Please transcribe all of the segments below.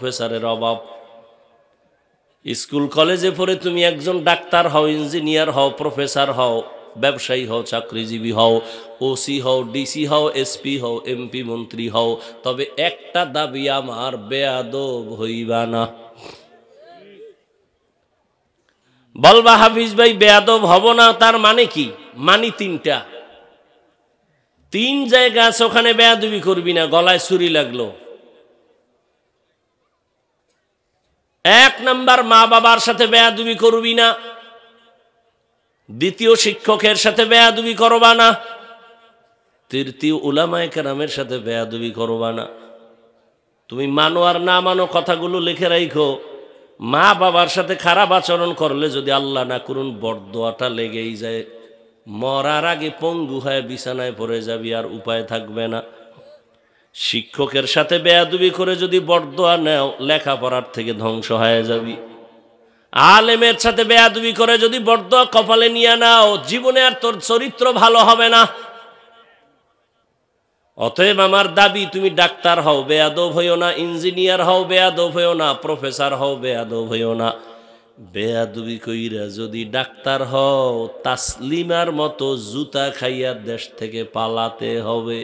প্রফেসরের অভাব। স্কুল কলেজে পড়ে তুমি একজন ডাক্তার হও, ইঞ্জিনিয়ার হও, প্রফেসর হও, ব্যবসায়ী হও, চাকরিজীবী হও, ওসি হও, ডিসি হও, এসপি হও, এমপি মন্ত্রী হও, তবে একটা দাবি আমার, বেয়াদব হইবা না। বলবা হাফিজ ভাই বেয়াদব হব না, তার মানে কি? মানি তিনটা, তিন জায়গা আছে ওখানে বেয়াদবি করবি না। গলায় ছুরি লাগলো। এক নাম্বার, মা বাবার সাথে বেয়াদবি করবি না। দ্বিতীয়, শিক্ষকের সাথে বেয়াদবি করবা না। তৃতীয়, উলামায়ে কেরামের সাথে বেয়াদবি করবা না। তুমি মানো আর না মানো, কথাগুলো লিখে রাখো। মা বাবার সাথে খারাপ আচরণ করলে যদি আল্লাহ না করুন বরদোয়াটা লেগেই যায়, মরার আগে পঙ্গু হয়ে বিছানায় পড়ে যাবি, আর উপায় থাকবে না। শিক্ষকের সাথে বেয়াদবি করে যদি বরদোয়া নেও, লেখাপড়ার থেকে ধ্বংস হয়ে যাবি। আলেমের সাথে বেয়াদবি করে যদি বরদোয়া কপালে নিয়ে নাও, জীবনে আর তোর চরিত্র ভালো হবে না। অতএব আমার দাবি, তুমি ডাক্তার হও, বেয়াদব হইও না। ইঞ্জিনিয়ার হও, বেয়াদব হইও না। প্রফেসর হও, বেয়াদব হইও না। বেয়াদবি কইরা যদি ডাক্তার হও, তাসলিমার মতো জুতা খাইয়া দেশ থেকে পালাতে হবে।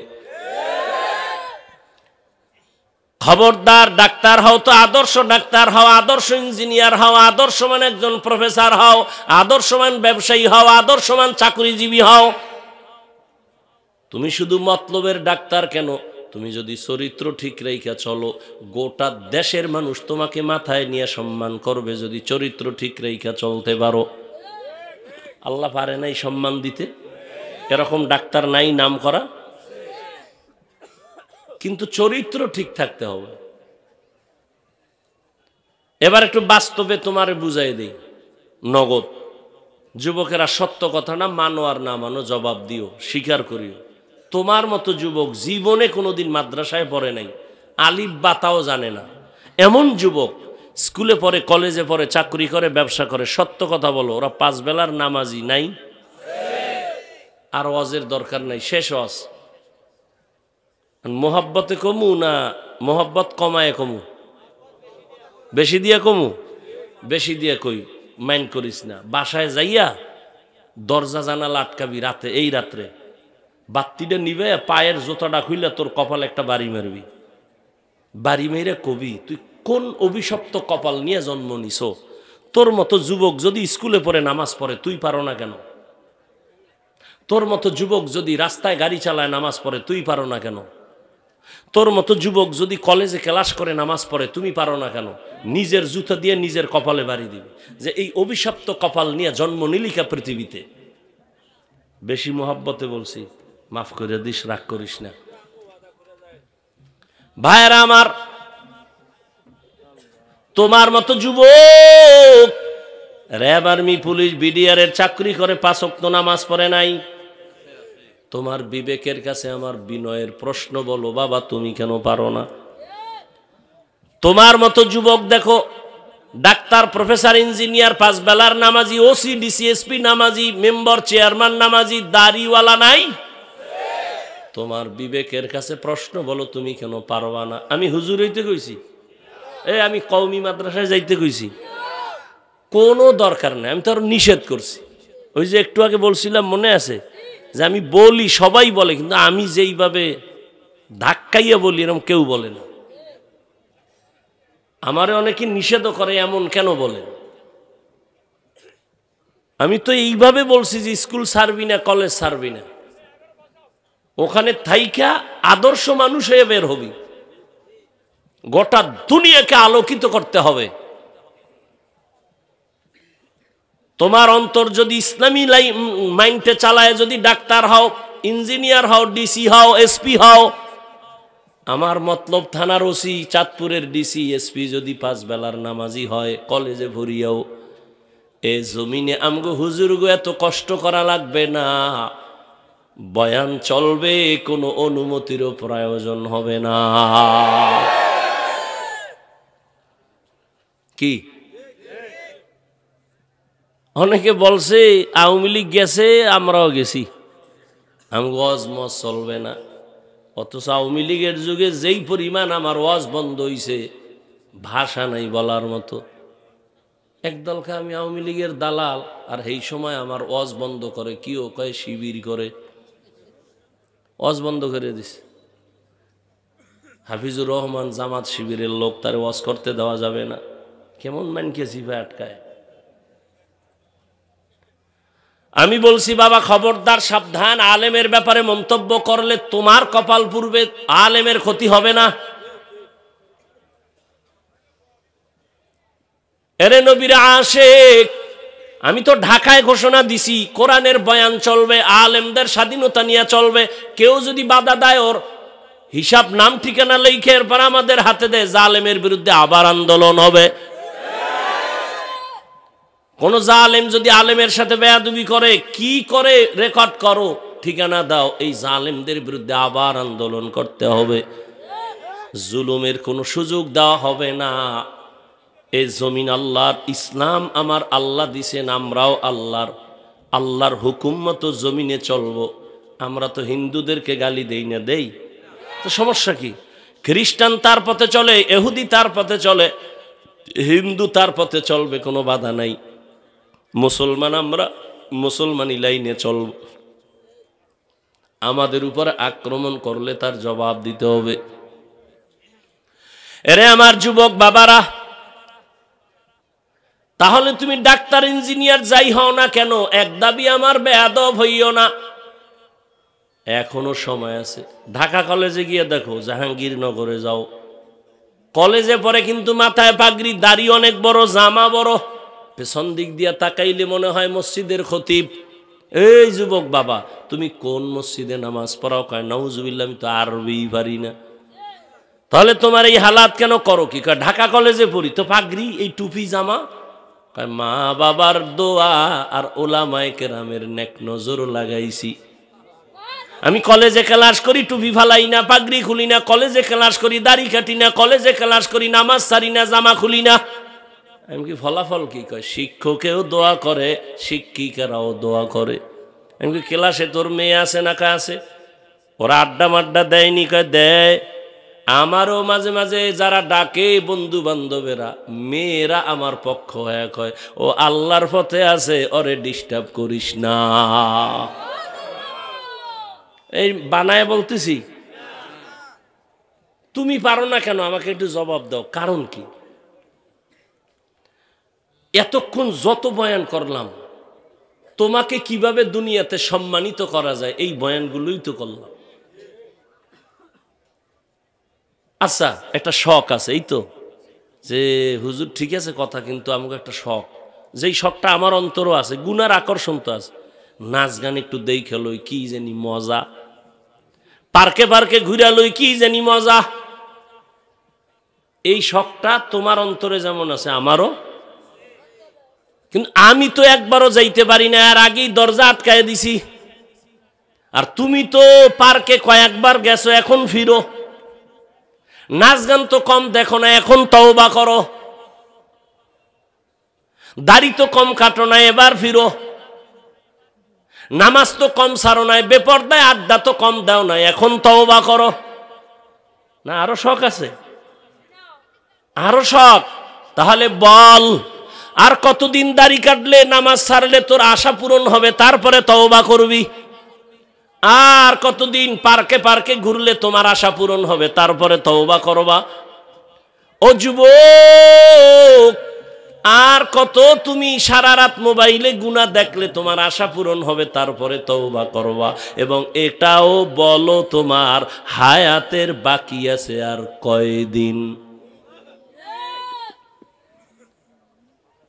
খবরদার, ডাক্তার হও তো আদর্শ ডাক্তার হও, আদর্শ ইঞ্জিনিয়ার হও, আদর্শমান একজন প্রফেসর হও, আদর্শমান ব্যবসায়ী হও, আদর্শমান চাকরিজীবী হও। তুমি শুধু মতলবের ডাক্তার কেন, তুমি যদি চরিত্র ঠিক রেখা চলো, গোটা দেশের মানুষ তোমাকে মাথায় নিয়ে সম্মান করবে। যদি চরিত্র ঠিক রেখা চলতে পারো, আল্লাহ পারে নাই সম্মান দিতে? এরকম ডাক্তার নাই নাম করা? কিন্তু চরিত্র ঠিক থাকতে হবে। এবার একটু বাস্তবে তোমারে বুঝাই দেই, নগদ। যুবকেরা, সত্য কথা না মানো আর না মানো, জবাব দিও, স্বীকার করিও। তোমার মতো যুবক জীবনে কোনোদিন মাদ্রাসায় পড়ে নাই, আলিফ বাতাও জানে না, এমন যুবক স্কুলে পড়ে, কলেজে পড়ে, চাকরি করে, ব্যবসা করে, সত্য কথা বলো, ওরা 5 বেলার নামাজি নাই? আর ওয়াজের দরকার নাই, শেষ ওয়াজ। মোহাব্বতে কমু না মোহাব্বত কমায় কমু? বেশি দিয়া কমু? বেশি দিয়া কই, মাইন্ড করিস না। বাসায় যাইয়া দরজা জানালা আটকাবি রাতে, এই রাত্রে বাত্তিটা নিবে, পায়ের জোতাটা খুইলে তোর কপাল একটা বাড়ি মারবি। বাড়ি মেরে কবি, তুই কোন অভিশপ্ত কপাল নিয়ে জন্ম নিছ? তোর মতো যুবক যদি স্কুলে পড়ে নামাজ পড়ে, তুই পারো না কেন? তোর মতো যুবক যদি রাস্তায় গাড়ি চালায় নামাজ পড়ে, তুই পারো না কেন? তোর মতো যুবক যদি কলেজে ক্লাস করে নামাজ পড়ে, তুমি পারো না কেন? নিজের জুতা দিয়ে নিজের কপালে বাড়ি দিবি, যে এই অভিশপ্ত কপাল নিয়ে জন্ম নিলিকা পৃথিবীতে। বেশি মোহাব্বতে বলছি, মাফ করে দিস, রাগ করিস না। ভাইয়েরা আমার, তোমার মতো যুবক র্যাব, আর্মি, পুলিশ, বিডিআর এর চাকরি করে, 5 ওয়াক্ত নামাজ পড়ে নাই। তোমার বিবেকের কাছে আমার বিনয়ের প্রশ্ন, বলো বাবা তুমি কেন পারো না? তোমার মতো যুবক দেখো, ডাক্তার, প্রফেসর, ইঞ্জিনিয়ার, 5 বেলার নামাজি, ওসি, ডিসি, এসপি নামাজি, মেম্বার, চেয়ারম্যান নামাজি, দাড়িওয়ালা নাই? তোমার বিবেকের কাছে প্রশ্ন, বলো তুমি কেন পারবা না? আমি হুজুর হইতে কইছি? আমি কওমি মাদ্রাসায় যাইতে কইছি? কোনো দরকার নেই, আমি তো আরো নিষেধ করছি। ওই যে একটু আগে বলছিলাম, মনে আছে, যে আমি বলি, সবাই বলে, কিন্তু আমি যেইভাবে ধাক্কাইয়া বলি এরকম কেউ বলে না। আমারে অনেকে নিষেধও করে, এমন কেন বলেন? আমি তো এইভাবে বলছি যে স্কুল ছাড়বি না, কলেজ ছাড়বি না, ওখানে থাইকা আদর্শ মানুষ হয়ে বের হবি, গোটা দুনিয়াকে আলোকিত করতে হবে। তোমার অন্তর যদি ইসলামী মাইন্ডে চালায়, যদি ডাক্তার হও, ইঞ্জিনিয়ার হও, ডিসি হও, এসপি হও, আমার মতলব থানার ওসি, চাঁদপুরের ডিসি, এসপি যদি 5 বেলার নামাজি হয়, কলেজে ভরিয়াও, এ জমিনে আমগো হুজুরগো এত কষ্ট করা লাগবে না, বয়ান চলবে, কোনো অনুমতিরও প্রয়োজন হবে না। কি অনেকে বলছে আওয়ামী লীগ গেছে, আমরাও গেছি, আমগো ওয়াজ মজ চলবে না। অথচ আওয়ামী লীগের যুগে যেই পরিমাণ আমার ওয়াজ বন্ধ হইছে, ভাষা নাই বলার মতো। একদলকে আমি আওয়ামী লীগের দালাল, আর এই সময় আমার ওয়াজ বন্ধ করে, কিও কয় শিবির করে, ওয়াজ বন্ধ করে দিছে। হাফিজুর রহমান জামাত শিবিরের লোক, তার ওয়াজ করতে দেওয়া যাবে না। কেমন মানকে জিভে আটকায়। আমি বলছি বাবা খবরদার, সাবধান, আলেমের ব্যাপারে মন্তব্য করলে তোমার কপাল পুড়বে, আলেমের ক্ষতি হবে না। এরে নবীর আশিক, আমি তো ঢাকায় ঘোষণা দিছি কোরআনের বয়ান চলবে, আলেমদের স্বাধীনতা নিয়ে চলবে। কেউ যদি বাধা দেয় ওর হিসাব নাম ঠিকানা লিখে এরপর আমাদের হাতে দেয়, জালেমের বিরুদ্ধে আবার আন্দোলন হবে। কোন জালেম যদি আলেমের সাথে বেয়াদবি করে, কি করে রেকর্ড করো, ঠিকানা দাও, এই জালেমদের বিরুদ্ধে আবার আন্দোলন করতে হবে। জুলুমের কোনো সুযোগ দেওয়া হবে না। এই জমিন আল্লাহর, ইসলাম আমার আল্লাহ দিছেন, আমরাও আল্লাহর হুকুম মতো জমিনে চলবো। আমরা তো হিন্দুদেরকে গালি দেই না, দেই তো সমস্যা কি? খ্রিস্টান তার পথে চলে, ইহুদি তার পথে চলে, হিন্দু তার পথে চলবে, কোনো বাধা নাই। মুসলমান আমরা মুসলমানি লাইনে চলব। আমাদের উপরে আক্রমণ করলে তার জবাব দিতে হবে। এরে আমার যুবক বাবারা, তাহলে তুমি ডাক্তার ইঞ্জিনিয়ার যাই হও না কেন, এক দাবি আমার, বেয়াদব হইও না। এখনো সময় আছে। ঢাকা কলেজে গিয়ে দেখো, জাহাঙ্গীরনগরে যাও, কলেজে পড়ে কিন্তু মাথায় পাগড়ি, দাড়ি অনেক বড়, জামা বড়, পেছন দিক দিয়ে তাকাইলে মনে হয় মসজিদের খতিব। এই যুবক বাবা, তুমি কোন মসজিদে নামাজ পড়াও? কয় নাউজুবিল্লাহ, আমি তো আরবি পারি না। তাহলে তোমার এই হালাত কেন করো? কি কয় ঢাকা কলেজে পড়ি, তো পাগড়ি, এই টুপি জামা। কয় মা বাবার দোয়া আর ওলামায়ে কেরামের নেক নজর লাগাইছি। আমি কলেজে ক্লাস করি, টুপি ফালাই না, পাগড়ি খুলি না, কলেজে ক্লাস করি, দাড়ি কাটি না, কলেজে ক্লাস করি, নামাজ সারি না, জামা খুলি না। আমি কি ফলাফল কি? কয় শিক্ষকেও দোয়া করে, শিক্ষিকারাও দোয়া করে। আমি কি ক্লাসে তোর মেয়ে আছে না? কা আছে। ওরা আড্ডা মাড্ডা দেয়নি? কয় দেয়। আমারও মাঝে মাঝে যারা ডাকে বন্ধু বান্ধবেরা, মেয়েরা আমার পক্ষ হয়ে কয় ও আল্লাহর পথে আছে, ওরে ডিস্টার্ব করিস না। এই বানায় বলতেছি। তুমি পারো না কেন? আমাকে একটু জবাব দাও, কারণ কি? এতক্ষণ যত বয়ান করলাম, তোমাকে কিভাবে দুনিয়াতে সম্মানিত করা যায়, এই বয়ানগুলোই তো করলাম। আচ্ছা, একটা শখ আছে, এই তো যে হুজুর ঠিক আছে কথা, কিন্তু আমাকে একটা শখ, যেই শখটা আমার অন্তরও আছে, গুনার আকর্ষণ তো আছে। নাচ গান একটু দেখে লই, কি জানি মজা। পার্কে পার্কে ঘুরা লই, কি জানি মজা। এই শখটা তোমার অন্তরে যেমন আছে, আমারও। কিন্তু আমি তো একবারও যাইতে পারি না, আর আগেই দরজা আটকায় দিছি। আর তুমি তো পার্কে কয়েকবার গেছো, এখন ফিরো। নাচ গান তো কম দেখো না, এখন তওবা করো। দাড়ি তো কম কাটো না, এবার ফিরো। নামাজ তো কম ছাড়ো না, বেপরদায় আড্ডা তো কম দাও না, এখন তওবা করো। না আরো শখ আছে? আরো শখ? তাহলে বল, আর কতদিন দাড়ি কাটলে, নামাজ ছাড়লে তোর আশা পূরণ হবে, তারপরে তওবা করবি? আর কতদিন পার্কে পার্কে ঘুরলে তোমার আশা পূরণ হবে, তারপরে তওবা করবা? ও যুবক, আর কত তুমি সারা রাত মোবাইলে গুনাহ দেখলে তোমার আশা পূরণ হবে, তারপরে তওবা করবা? এবং এটাও বলো, তোমার হায়াতের বাকি আছে আর কয়দিন?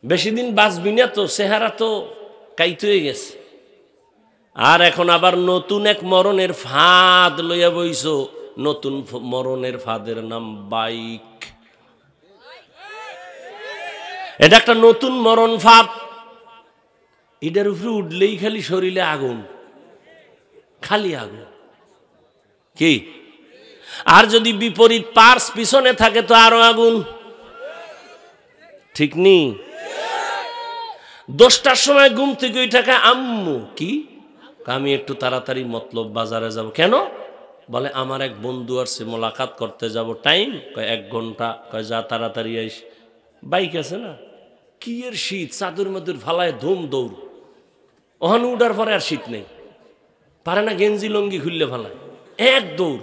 বেশি দিন বাঁচবি না তো, চেহারা তো কাইতে হয়ে গেছে। আর এখন আবার নতুন এক মরণের ফাঁদ লইয়া বইছো। নতুন মরণের ফাঁদের নাম বাইক। এটা একটা নতুন মরণ ফাঁদ। এটার উপরে উঠলেই খালি শরীরে আগুন, খালি আগুন। কি? আর যদি বিপরীত পার্স পিছনে থাকে তো আরো আগুন। ঠিক নেই? 10টার সময় ঘুম থেকে ওই টাকা, আম্মু কি, আমি একটু তাড়াতাড়ি মতলব বাজারে যাব। কেন? বলে আমার এক বন্ধু আসছে, মোলাকাত করতে যাব, টাইম কয় 1 ঘন্টা। কয় যা তাড়াতাড়ি আইস। বাইক আছে না, কি এর শীত, চাদর মাদুর ফালায় ধুম দৌড়। ওখানে উঠার পরে আর শীত নেই, পারে না গেঞ্জি লঙ্গি খুললে ফালায়, এক দৌড়।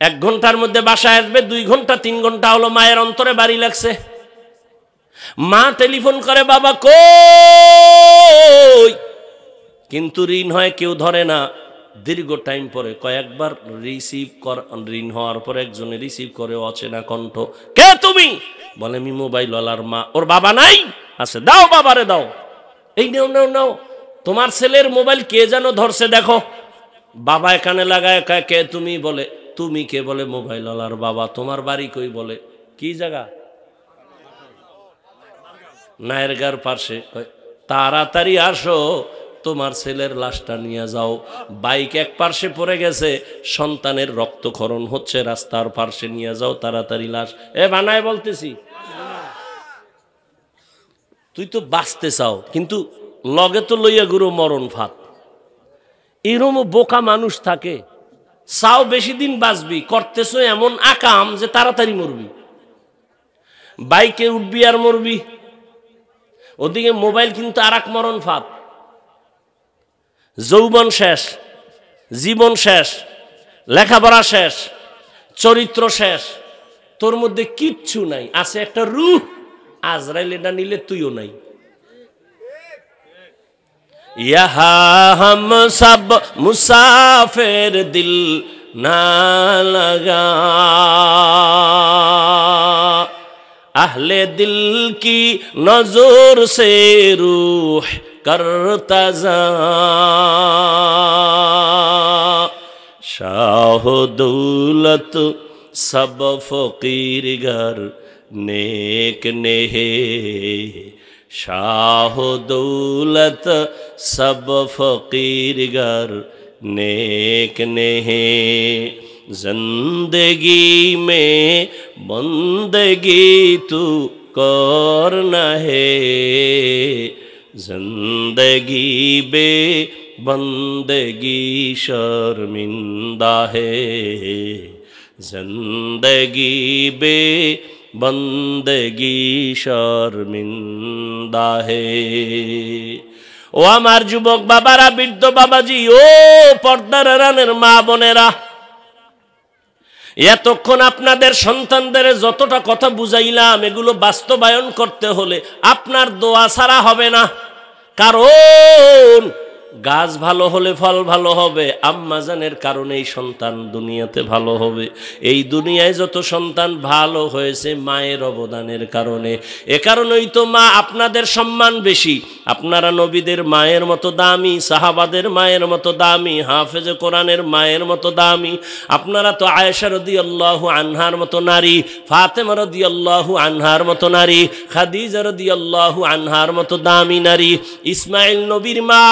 1 ঘন্টার মধ্যে বাসায় আসবে, 2 ঘন্টা 3 ঘন্টা হলো মায়ের অন্তরে বাড়ি লাগছে। মা টেলিফোন করে, বাবা কই, কিন্তু ঋণ হয় কেউ ধরে না। দীর্ঘ টাইম পরে কয়েকবার রিসিভ কর, ঋণ হওয়ার পরে একজনে রিসিভ করে, অচেনা কণ্ঠ, কে তুমি? বলে আমি মোবাইলওয়ালার মা। ওর বাবা নাই? আছে, দাও বাবারে দাও। এই নাও নাও নাও, তোমার ছেলের মোবাইল কে যেন ধরছে দেখো। বাবা এখানে লাগায়, কে তুমি? বলে তুমি কে? বলে মোবাইলওয়ালার বাবা। তোমার বাড়ি কই? বলে কি জায়গা? নায়েরগার পাশে। তাড়াতাড়ি আসো, তোমার ছেলের লাশটা নিয়ে যাও। বাইক এক পার্শ্বে পড়ে গেছে, সন্তানের রক্তক্ষরণ হচ্ছে, রাস্তার পার্শ্বে নিয়ে যাও তাড়াতাড়ি লাশ। এ বানায় বলতেছি, তুই তো বাঁচতে চাও, কিন্তু লগে তো লইয়া গুরু মরণ ফাত। এরমও বোকা মানুষ থাকে, চাও বেশি দিন বাঁচবি, করতেছো এমন আকাম যে তাড়াতাড়ি মরবি। বাইকে উঠবি আর মরবি, ওদিকে মোবাইল কিন্তু আর এক মরণ ফাত। যৌবন শেষ, জীবন শেষ, লেখাপড়া শেষ, চরিত্র শেষ, তোর মধ্যে কিচ্ছু নাই, আছে একটা রূহ। আজরাইল এটা নিলে তুইও নাই। ইহা হাম সব মুসাফির দিল না লাগা, আহলে দিল কি নজর সে রূহ করতা যা, শাহ দৌলত সব ফকির ঘর নেক নেহে, শাহ দৌলত সব ফকির ঘর नेक नेहे जिंदगी में बंदगी तू करना है जिंदगी बे बंदगी शर्मिंदा है जिंदगी बे बंदगी शर्मिंदा है। ও আমার যুবক বাবারা, বৃদ্ধ বাবাজি, ও পর্দার আড়ালের মা বোনেরা, এতক্ষণ আপনাদের সন্তানদের যতটা কথা বুঝাইলাম এগুলো বাস্তবায়ন করতে হলে আপনার দোয়া ছাড়া হবে না। কারণ গাছ ভালো হলে ফল ভালো হবে, আম্মাজানের কারণেই সন্তান দুনিয়াতে ভালো হবে। এই দুনিয়ায় যত সন্তান ভালো হয়েছে মায়ের অবদানের কারণে। এ কারণেই তো মা আপনাদের সম্মান বেশি। আপনারা নবীদের মায়ের মতো দামি, সাহাবাদের মায়ের মতো দামি, হাফেজে কোরআনের মায়ের মতো দামি। আপনারা তো আয়েশা রাদিয়াল্লাহু আনহার মতো নারী, ফাতেমা রাদিয়াল্লাহু আনহার মতো নারী, খাদিজা রাদিয়াল্লাহু আনহার মতো দামি নারী, ইসমাইল নবীর মা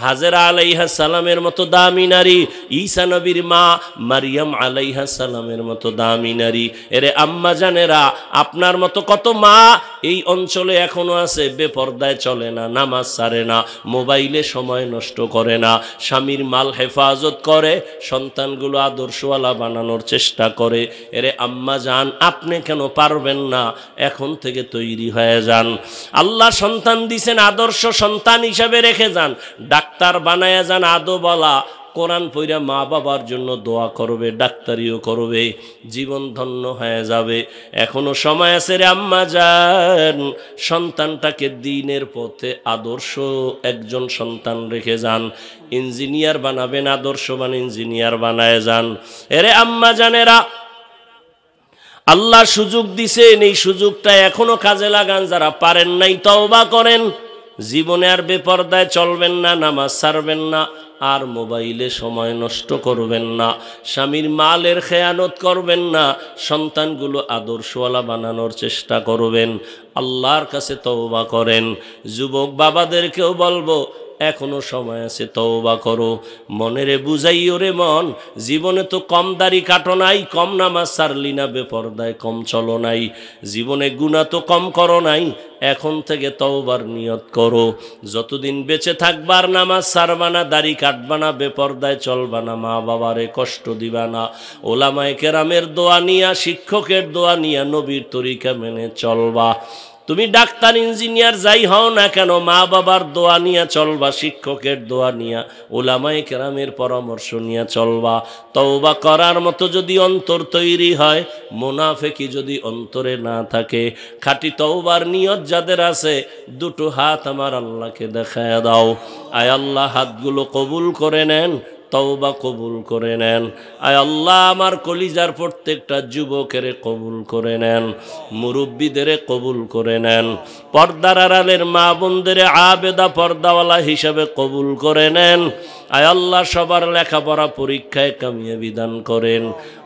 হাজেরা আলাইহা সালামের মতো দামি নারী, ঈসা নবীর মা মারিয়াম আলাইহা সালামের মতো দামি নারী। এরে আম্মা জানেরা, আপনার মতো কত মা এই অঞ্চলে এখনো আছে, বেপর্দায় চলে না, নামাজ ছাড়ে না, মোবাইলে সময় নষ্ট করে না, স্বামীর মাল হেফাজত করে, সন্তানগুলো আদর্শওয়ালা বানানোর চেষ্টা করে। এরে আম্মা জান, আপনি কেন পারবেন না? এখন থেকে তৈরি হয়ে যান। আল্লাহ সন্তান দিছেন, আদর্শ সন্তান হিসাবে রেখে যান। ডাক্তার বানায়া যান আদোওয়ালা, কোরআন পড়া মা বাবার জন্য দোয়া করবে, ডাক্তারিও করবে, জীবন ধন্য হয়ে যাবে। এখনো সময় আছে রে আম্মা যান, সন্তানটাকে দ্বীনের পথে আদর্শ একজন সন্তান রেখে যান। ইঞ্জিনিয়ার বানাবেন, আদর্শবান ইঞ্জিনিয়ার বানায় যান। এরে আম্মা জানেরা, আল্লাহ সুযোগ দিছেন, এই সুযোগটা এখনো কাজে লাগান। যারা পারেন নাই তওবা করেন, জীবনে আর বেপরদায় চলবেন না, নামাজ ছাড়বেন না, আর মোবাইলে সময় নষ্ট করবেন না, স্বামীর মালের খেয়ানত করবেন না, সন্তানগুলো আদর্শওয়ালা বানানোর চেষ্টা করবেন। আল্লাহর কাছে তওবা করেন। যুবক বাবাদেরকেও বলবো, এখনো সময় আছে, তওবা করো। মনেরে বুঝাইও রে মন, জীবনে তো কম দাড়ি কাটো নাই, কম নামাজ সারলি না বেপরদায়, কম চলো নাই, জীবনে গুনাহ তো কম করো নাই, এখন থেকে তওবার নিয়ত করো। যতদিন বেঁচে থাকবার নামাজ সারবা না, দাড়ি কাটবা না, বেপরদায় চলবা না, মা বাবারে কষ্ট দিবা না, ওলামায়ে কেরামের দোয়া নিয়া, শিক্ষকের দোয়া নিয়া, নবীর তরিকা মেনে চলবা। তুমি ডাক্তার ইঞ্জিনিয়ার যাই হও না কেন, মা বাবার দোয়া নিয়া চলবা, শিক্ষকের দোয়া নিয়া, ওলামায়ে কেরামের পরামর্শ নিয়া চলবা। তওবা করার মতো যদি অন্তর তৈরি হয়, মুনাফিকি যদি অন্তরে না থাকে, খাঁটি তওবার নিয়ত যাদের আছে, দুটো হাত আমার আল্লাহকে দেখায় দাও। আয় আল্লাহ, হাতগুলো কবুল করে নেন, তওবা কবুল করে নেন। আয় আল্লাহ, আমার কলিজার প্রত্যেকটা যুবকেরে কবুল করে নেন, মুরব্বীদের কবুল করে নেন, পর্দার আড়ালের মা বোনদের আবেদা পর্দাওয়ালা হিসাবে কবুল করে নেন। আয় আল্লাহ, সবার লেখাপড়া পরীক্ষায় কামিয়াবি দান করেন।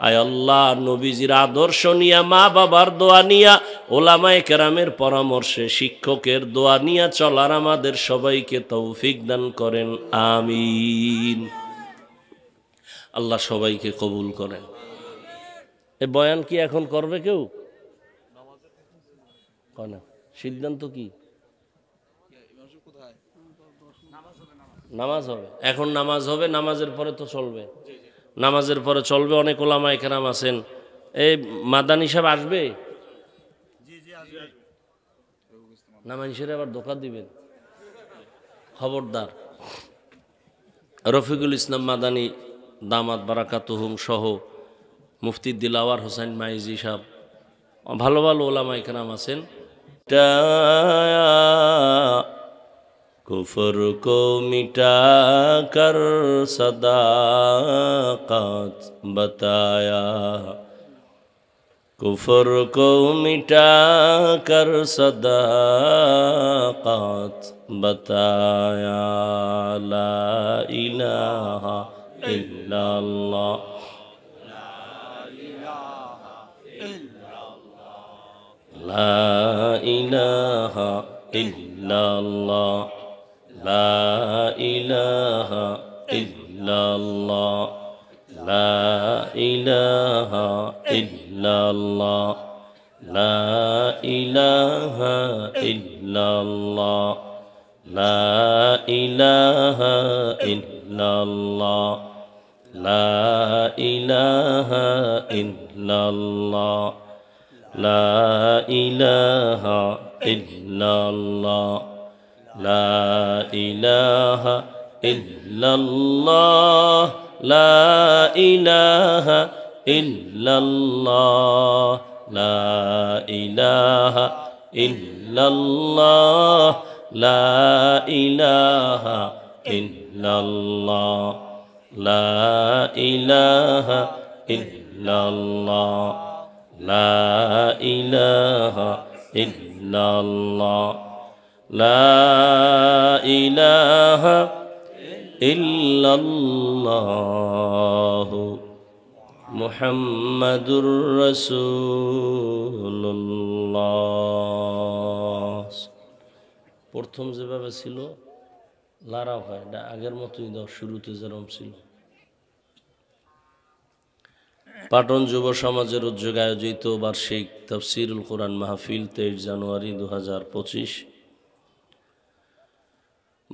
আয় আল্লাহ, নবীজির আদর্শ নিয়া, মা বাবার দোয়া নিয়া, ওলামায়ে কেরামের পরামর্শে, শিক্ষকের দোয়া নিয়া চলার আমাদের সবাইকে তৌফিক দান করেন, আমিন। আল্লাহ সবাইকে কবুল করেন। এ বয়ান কি এখন করবে কেউ? সিদ্ধান্ত কি? নামাজ হবে, এখন নামাজ হবে, নামাজের পরে তো চলবে, নামাজের পরে চলবে। অনেক ওলামায়ে কেরাম আছেন। এই মাদানী সাহেব আসবে, না মানুষের আবার ধোঁকা দিবেন, খবরদার। রফিকুল ইসলাম মাদানী দামাত বারাকাতুহুম সহ মুফতি দিলাওয়ার হোসেন মাইজি সাহেব, ভালো ভালো ওলামায়ে কেরাম আছেন। কুফর কো মিটা কর সদাকত বতায়া, কুফর কো মিটা কর সদাকত বতায়া, লা ইলাহা ইল্লাল্লাহ, লা ইলাহা ইল্লাল্লাহ, লা ইলাহা ইল্লাল্লাহ, লা ইলাহা ইল্লাল্লাহ, লা ইলাহা ইল্লাল্লাহ, লা ইলাহা ইল্লাল্লাহ, লা ইলাহা ইল্লাল্লাহ, লা ইলাহা ইল্লাল্লাহ, লা ইলাহা ইল্লাল্লাহ, লা ইলাহা ইল্লাল্লাহ, লা ইলাহা ইল্লাল্লাহ, লা ইলাহা ইল্লাল্লাহ, লা ইলাহা ইল্লাল্লাহ, লা ইলাহা ইল্লাল্লাহ, লা ইলাহা ইল্লাল্লাহ, মুহাম্মাদুর রাসূলুল্লাহ। প্রথম যেভাবে ছিল লারা হয়, এটা আগের মতোই দাও, শুরুতে যেরকম ছিল। পাটন যুব সমাজের উদ্যোগে আয়োজিত বার্ষিক তাফসীরুল কোরআন মাহফিল 23 জানুয়ারি 2025।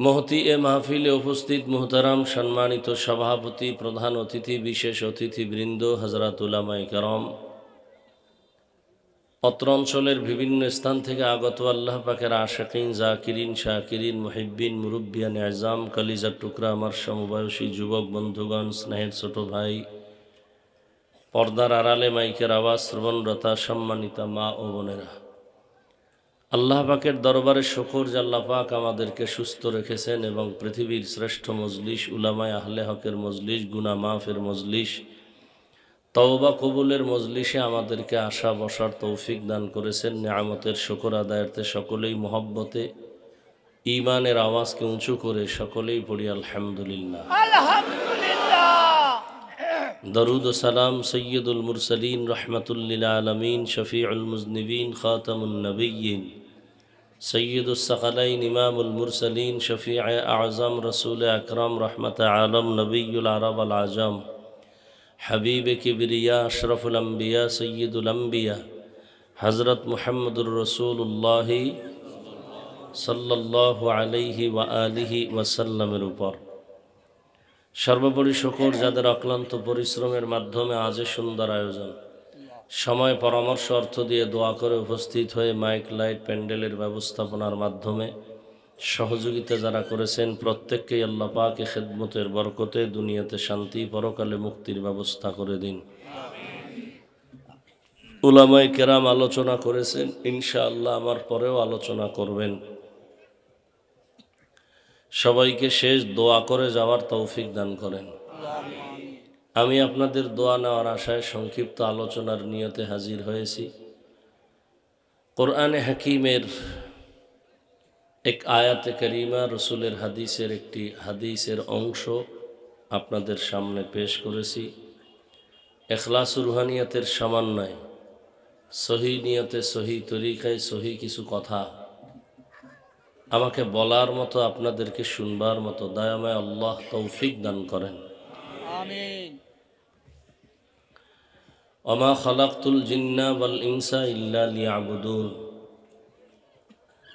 মহতি এ মাহফিলে উপস্থিত মুহতারাম সম্মানিত সভাপতি, প্রধান অতিথি, বিশেষ অতিথিবৃন্দ, হযরত উলামায়ে কেরাম, অত্র অঞ্চলের বিভিন্ন স্থান থেকে আগত আল্লাহ পাকের আশিকিন, জাকিরিন, শাকিরিন, মুহিব্বিন, মুরব্বিয়ান আযম, কলিজার টুকরা আমার সমবয়সী যুবক বন্ধুগণ, স্নেহের ছোট ভাই, পর্দার আড়ালে মাইকের আওয়াজ শ্রবণরতা সম্মানিতা মা ও বোনেরা, আল্লাহ পাকের দরবারে শুকর যে আল্লাহ পাক আমাদেরকে সুস্থ রেখেছেন এবং পৃথিবীর শ্রেষ্ঠ মজলিস, উলামায়ে আহলে হকের মজলিস, গুনাহ মাফের মজলিস, তওবা কবুলের মজলিসে আমাদেরকে আসা বসার তৌফিক দান করেছেন। নিয়ামতের শুকর আদায়ার্থে সকলেই মহব্বতে ঈমানের আওয়াজকে উঁচু করে সকলেই পড়ি আলহামদুলিল্লাহ। দরুদ ও সালাম সৈয়দুল মুরসালিন, রহমাতুল লিল আলামিন, শফিউল মুজনিবিন, খাতামুন নবিয়্যিন, سيد الثقلين إمام المرسلين شفيع أعظم رسول أكرم رحمة عالم نبي العرب العجم حبيب كبرياء أشرف الأنبياء سيد الأنبياء حضرت محمد رسول الله সাল্লাল্লাহু আলাইহি ওয়া আলিহি ওয়াসাল্লামের উপর সর্বোপরি শুকর যাদের অক্লান্ত পরিশ্রমের মাধ্যমে আজ সুন্দর আয়োজন সময় পরামর্শ অর্থ দিয়ে দোয়া করে উপস্থিত হয়ে মাইক লাইট প্যান্ডেলের ব্যবস্থাপনার মাধ্যমে সহযোগিতা যারা করেছেন প্রত্যেককেই আল্লাহ পাকের খেদমতের বরকতে দুনিয়াতে শান্তি পরকালে মুক্তির ব্যবস্থা করে দিন। উলামায়ে কেরাম আলোচনা করেছেন, ইনশাআল্লাহ আমার পরেও আলোচনা করবেন। সবাইকে শেষ দোয়া করে যাওয়ার তৌফিক দান করেন। আমি আপনাদের দোয়া নেওয়ার আশায় সংক্ষিপ্ত আলোচনার নিয়তে হাজির হয়েছি। কোরআনে হাকিমের এক আয়াতে কারিমা, রসুলের হাদিসের একটি হাদিসের অংশ আপনাদের সামনে পেশ করেছি। ইখলাসুর রুহানিয়াতের সমন্বয়, সহি নিয়তে, সহি তরিকায়, সহি কিছু কথা আমাকে বলার মতো, আপনাদেরকে শুনবার মতো দয়াময় আল্লাহ তৌফিক দান করেন। আমিন। ওমা খালাকতুল জিন্না ওয়াল ইনসা ইল্লা লিয়াবুদুন।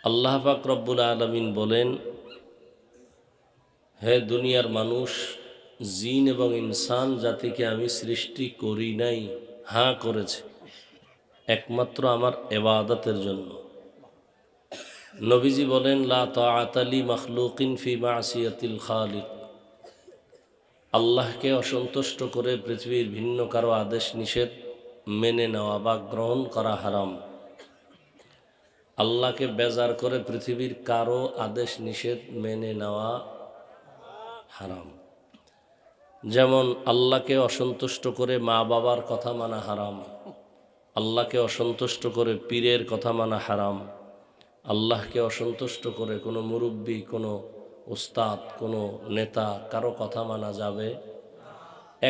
আল্লাহ পাক রব্বুল আলামিন বলেন, হে দুনিয়ার মানুষ, জিন এবং ইনসান জাতিকে আমি সৃষ্টি করি নাই, হ্যাঁ করেছে একমাত্র আমার ইবাদতের জন্য। নবীজি বলেন, লা তাআতা লি মাখলুকিন ফি মাসিয়াতিল খালিক। আল্লাহকে অসন্তুষ্ট করে পৃথিবীর ভিন্ন কারো আদেশ নিষেধ মেনে নেওয়া বা গ্রহণ করা হারাম। আল্লাহকে বেজার করে পৃথিবীর কারো আদেশ নিষেধ মেনে নেওয়া হারাম। যেমন আল্লাহকে অসন্তুষ্ট করে মা বাবার কথা মানা হারাম, আল্লাহকে অসন্তুষ্ট করে পীরের কথা মানা হারাম, আল্লাহকে অসন্তুষ্ট করে কোনো মুরব্বী, কোনো উস্তাদ, কোনো নেতা, কারো কথা মানা যাবে।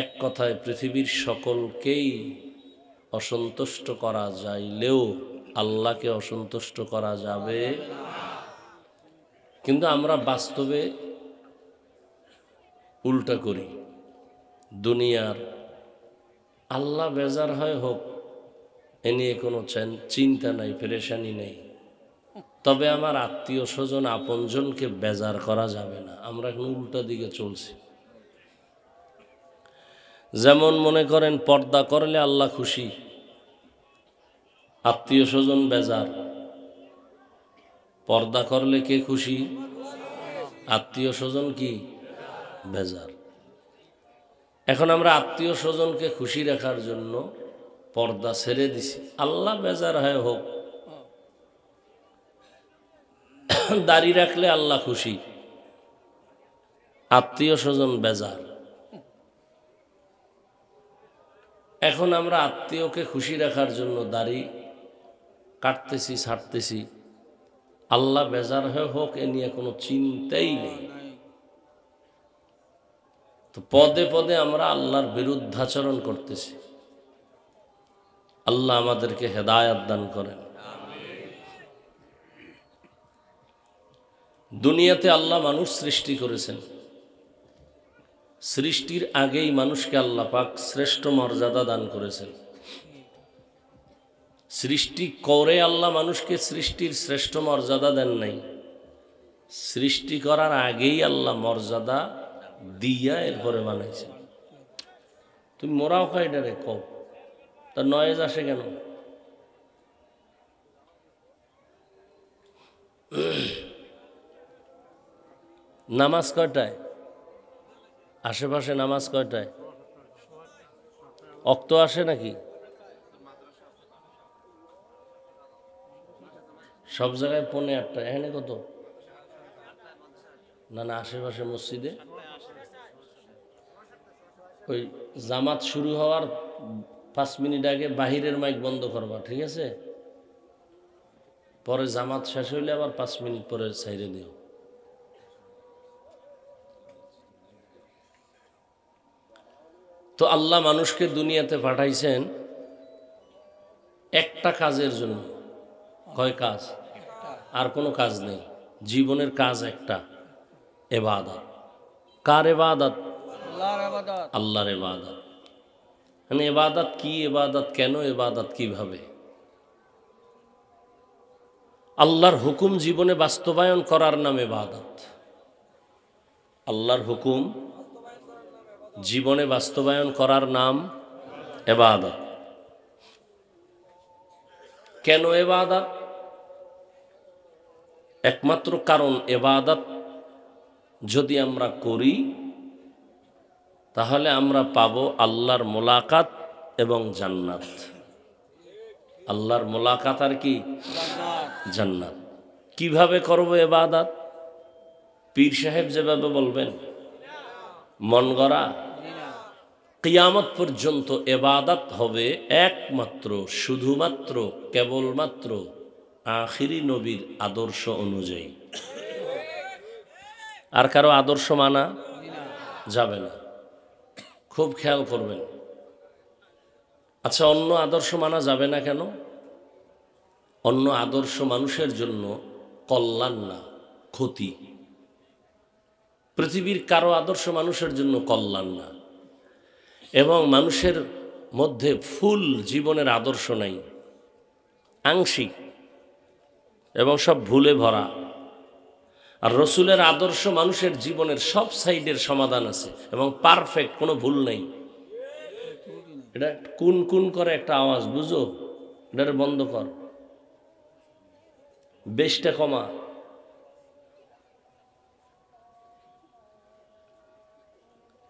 এক কথায় পৃথিবীর সকলকেই অসন্তুষ্ট করা যাইলেও আল্লাহকে অসন্তুষ্ট করা যাবে। কিন্তু আমরা বাস্তবে উল্টা করি। দুনিয়ার আল্লাহ বেজার হয় হোক, এ নিয়ে কোনো চিন্তা নাই, পেরেশানি নেই, তবে আমার আত্মীয় স্বজন আপনজনকে বেজার করা যাবে না। আমরা এখন উল্টা দিকে চলছি। যেমন মনে করেন পর্দা করলে আল্লাহ খুশি, আত্মীয় স্বজন বেজার। পর্দা করলে কে খুশি? আত্মীয় স্বজন কি বেজার। এখন আমরা আত্মীয় স্বজনকে খুশি রাখার জন্য পর্দা ছেড়ে দিছি। আল্লাহ বেজার হয় হোক, দাড়ি রাখলে আল্লাহ খুশি, আত্মীয় স্বজন বেজার। এখন আমরা আত্মীয়কে খুশি রাখার জন্য দাড়ি কাটতেছি, ছাড়তেছি, আল্লাহ বেজার হয়ে হোক এ নিয়ে কোনো চিন্তাই নেই। তো পদে পদে আমরা আল্লাহর বিরুদ্ধাচরণ করতেছি। আল্লাহ আমাদেরকে হেদায়েত দান করেন। দুনিয়াতে আল্লাহ মানুষ সৃষ্টি করেছেন। সৃষ্টির আগেই মানুষকে আল্লাহ পাক শ্রেষ্ঠ মর্যাদা দান করেছেন। সৃষ্টি করে আল্লাহ মানুষকে সৃষ্টির শ্রেষ্ঠ মর্যাদা দেন নাই, সৃষ্টি করার আগেই আল্লাহ মর্যাদা দিয়া এরপরে বানাইছেন। তুমি মোরাও খাইডারে কও, তার নয়েজ আসে কেন? নামাজ কয়টায়? আশেপাশে নামাজ কয়টায়? অক্ত আসে নাকি? সব জায়গায় 8:30। এখানে কত? না না, আশেপাশে মসজিদে ওই জামাত শুরু হওয়ার 5 মিনিট আগে বাহিরের মাইক বন্ধ করবা, ঠিক আছে? পরে জামাত শেষ হইলে আবার 5 মিনিট পরে ছাইরে দিও। তো আল্লাহ মানুষকে দুনিয়াতে পাঠাইছেন একটা কাজের জন্য। কয় কাজ? আর কোনো কাজ নেই। জীবনের কাজ একটা, ইবাদত। কার ইবাদত? আল্লাহর ইবাদত। মানে ইবাদত কি, ইবাদত কেন, ইবাদত কিভাবে? আল্লাহর হুকুম জীবনে বাস্তবায়ন করার নাম ইবাদত। আল্লাহর হুকুম জীবনে বাস্তবায়ন করার নাম ইবাদত। কেন ইবাদত? একমাত্র কারণ, ইবাদত যদি আমরা করি তাহলে আমরা পাবো আল্লাহর মোলাকাত এবং জান্নাত। আল্লাহর মোলাকাত আর কি? জান্নাত। কিভাবে করবো ইবাদত? পীর সাহেব যেভাবে বলবেন মন গড়া? কিয়ামত পর্যন্ত ইবাদত হবে একমাত্র, শুধুমাত্র, কেবলমাত্র আখিরি নবীর আদর্শ অনুযায়ী। আর কারো আদর্শ মানা যাবে না। খুব খেয়াল করবেন। আচ্ছা, অন্য আদর্শ মানা যাবে না কেন? অন্য আদর্শ মানুষের জন্য কল্যাণ না, ক্ষতি। পৃথিবীর কারো আদর্শ মানুষের জন্য কল্যাণ না, এবং মানুষের মধ্যে ফুল জীবনের আদর্শ নাই, আংশিক এবং সব ভুলে ভরা। আর রসুলের আদর্শ মানুষের জীবনের সব সাইডের সমাধান আছে এবং পারফেক্ট, কোনো ভুল নেই। এটা কুন কুন করে একটা আওয়াজ, বুঝো? এটা বন্ধ কর, বেশটা কমা।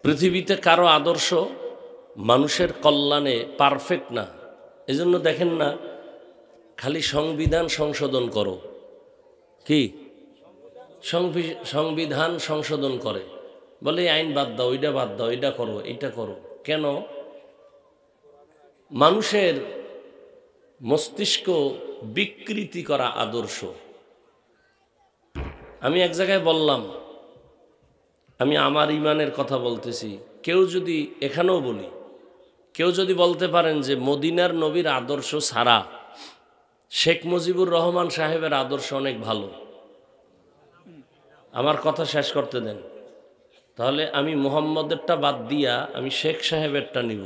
পৃথিবীতে কারো আদর্শ মানুষের কল্যাণে পারফেক্ট না। এজন্য দেখেন না, খালি সংবিধান সংশোধন করো, কি সংবিধান সংশোধন করে, বলে আইন বাদ দাও, ওইটা বাদ দাও, এটা করো, এটা করো। কেন? মানুষের মস্তিষ্ক বিকৃতি করা আদর্শ। আমি এক জায়গায় বললাম, আমি আমার ইমানের কথা বলতেছি, কেউ যদি, এখানেও বলি, কেউ যদি বলতে পারেন যে মদিনার নবীর আদর্শ ছাড়া শেখ মুজিবুর রহমান সাহেবের আদর্শ অনেক ভালো, আমার কথা শেষ করতে দেন, তাহলে আমি মুহাম্মদেরটা বাদ দিয়া আমি শেখ সাহেবেরটা নিব।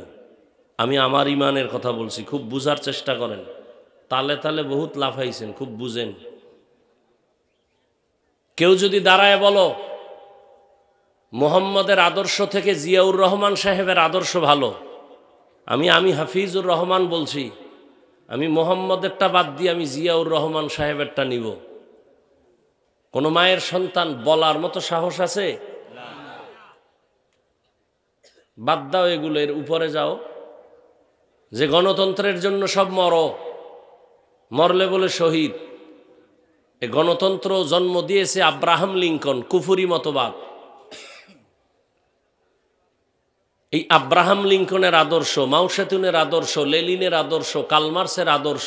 আমি আমার ইমানের কথা বলছি, খুব বুঝার চেষ্টা করেন। তালে তালে বহুত লাফাইছেন, খুব বুঝেন। কেউ যদি দাঁড়ায় বলো মুহাম্মদের আদর্শ থেকে জিয়াউর রহমান সাহেবের আদর্শ ভালো, আমি হাফিজুর রহমান বলছি, আমি মুহাম্মদেরটা বাদ দিয়ে আমি জিয়াউর রহমান সাহেবেরটা নিব। কোন মায়ের সন্তান বলার মতো সাহস আছে? বাদ দাও এগুলো, এর উপরে যাও। যে গণতন্ত্রের জন্য সব মরলে বলে শহীদ। এ গণতন্ত্র জন্ম দিয়েছে আব্রাহাম লিঙ্কন, কুফুরি মতবাদ। এই আব্রাহাম লিঙ্কনের আদর্শ, মাও সেতুনের আদর্শ, লেনিনের আদর্শ, কালমার্সের আদর্শ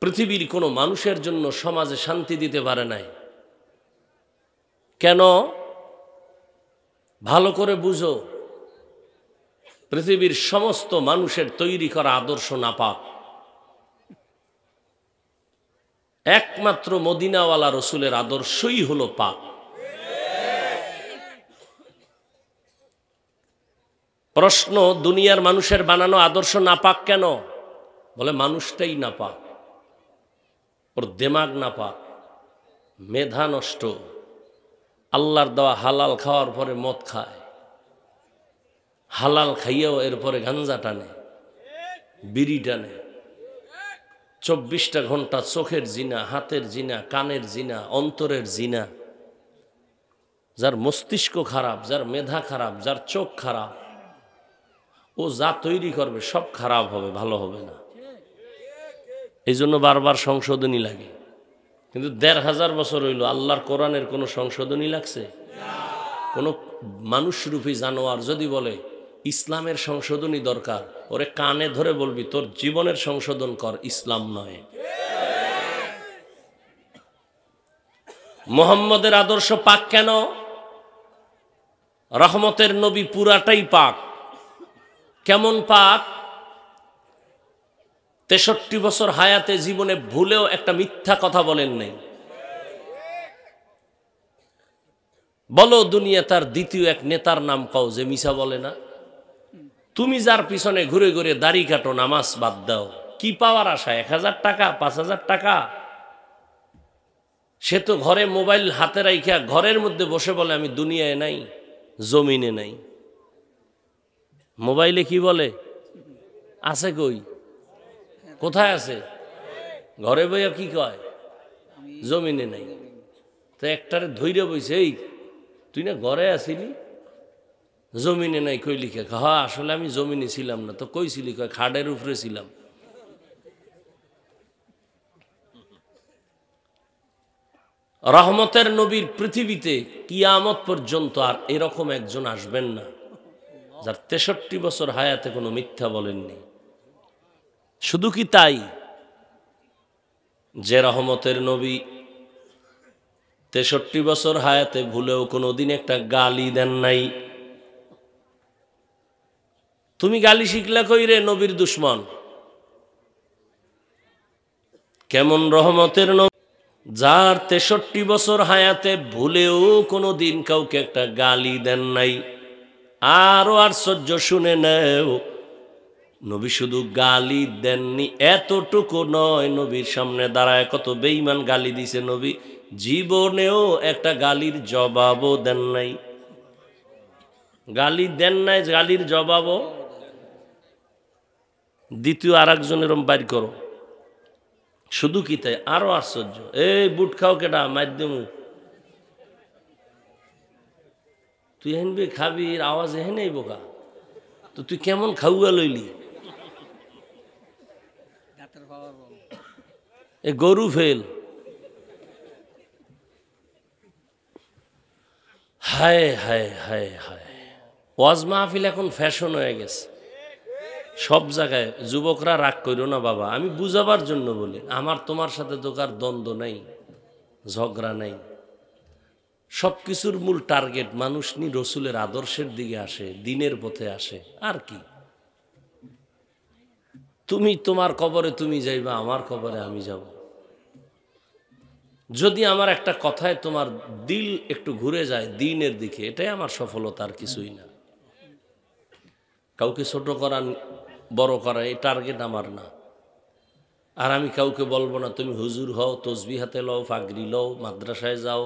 পৃথিবীর কোনো মানুষের জন্য সমাজে শান্তি দিতে পারে নাই। কেন? ভালো করে বুঝো, পৃথিবীর সমস্ত মানুষের তৈরি করা আদর্শ নাপাক। একমাত্র মদিনাওয়ালা রসুলের আদর্শই হলো পাক। প্রশ্ন, দুনিয়ার মানুষের বানানো আদর্শ নাপাক কেন? বলে মানুষটাই নাপাক, ওর দেমাগ নাপাক, মেধা নষ্ট, আল্লাহর দেওয়া হালাল খাওয়ার পরে মদ খায়, হালাল খাইয়েও এরপরে গাঞ্জা টানে, বিড়ি টানে, 24টা ঘন্টা চোখের জিনা, হাতের জিনা, কানের জিনা, অন্তরের জিনা। যার মস্তিষ্ক খারাপ, যার মেধা খারাপ, যার চোখ খারাপ, ও যা তৈরি করবে সব খারাপ হবে, ভালো হবে না। এই জন্য বারবার সংশোধনী লাগে। কিন্তু 1500 বছর হইল, আল্লাহর কোরআনের কোনো সংশোধনী লাগছে? কোনো মানুষরূপী জানোয়ার যদি বলে ইসলামের সংশোধনী দরকার, ওরে কানে ধরে বলবি তোর জীবনের সংশোধন কর, ইসলাম নয়। মুহাম্মদের আদর্শ পাক কেন? রহমতের নবী পুরাটাই পাক। কেমন পাক? 63 বছর হায়াতে জীবনে ভুলেও একটা মিথ্যা কথা বলেন নাই। বলো দুনিয়া তার দ্বিতীয় এক নেতার নাম কও যে মিছা বলে না। তুমি যার পিছনে ঘুরে ঘুরে দাড়ি কাটো, নামাজ বাদ দাও, কি পাওয়ার আশা? 1000 টাকা, 5000 টাকা? সে তো ঘরে মোবাইল হাতে রাইখা ঘরের মধ্যে বসে বলে আমি দুনিয়ায় নাই, জমিনে নাই। মোবাইলে কি বলে? আছে কই? কোথায় আছে? ঘরে বইয়া কি কয়? জমিনে নাই। তো একটারে ধৈর্য বইছে, এই তুই না ঘরে আসিলি, জমিনে নাই কই লিখে? হ্যাঁ আসলে আমি জমিনে ছিলাম না। তো কই ছিলি? কয় খাটের উপরে ছিলাম। রহমতের নবীর পৃথিবীতে কিয়ামত পর্যন্ত আর এরকম একজন আসবেন না যার 63 বছর হায়াতে কোনো মিথ্যা বলেননি। শুধু কি তাই, যে রহমতের নবী 63 বছর হায়াতে ভুলেও কোনো দিন একটা গালি দেন নাই। তুমি গালি শিখলা কই রে? নবীর দুশ্মন। কেমন রহমতের নবী যার 63 বছর হায়াতে ভুলেও কোনো দিন কাউকে একটা গালি দেন নাই। আরো আশ্চর্য শুনে নেও, নবী শুধু গালি দেননি এতটুকু নয়, নবীর সামনে দাঁড়ায় কত বেঈমান গালি দিছে, নবী জীবনেও একটা গালির জবাবও দেন নাই। গালি দেন নাই, গালির জবাবও। দ্বিতীয় আর একজনের বাইর করো। শুধু কি তাই, আরো আশ্চর্য, এই বুট খাও কেটা মাধ্যম, তুই হেনবি খাবি, আওয়াজ হেনেই বোকা, তো তুই কেমন খাওয়া লইলি? এ গরু ফেল। হায় হায় হায় হায়, ওয়াজ মাহফিল এখন ফ্যাশন হয়ে গেছে সব জায়গায়। যুবকরা রাগ করো না বাবা, আমি বুঝাবার জন্য বলি। আমার তোমার সাথে তো কার দ্বন্দ্ব নাই, ঝগড়া নাই। সব কিছুর মূল টার্গেট মানুষ নি রসুলের আদর্শের দিকে আসে, দিনের পথে আসে। আর কি, তুমি তোমার কবরে তুমি যাইবা, আমার কবরে আমি যাব। যদি আমার একটা কথায় তোমার দিল একটু ঘুরে যায় দিনের দিকে, এটাই আমার সফলতা, আর কিছুই না। কাউকে ছোট করা বড় করা এই টার্গেট আমার না। আর আমি কাউকে বলবো না তুমি হুজুর হও, তসবি হাতে লও, পাগড়ি লও, মাদ্রাসায় যাও,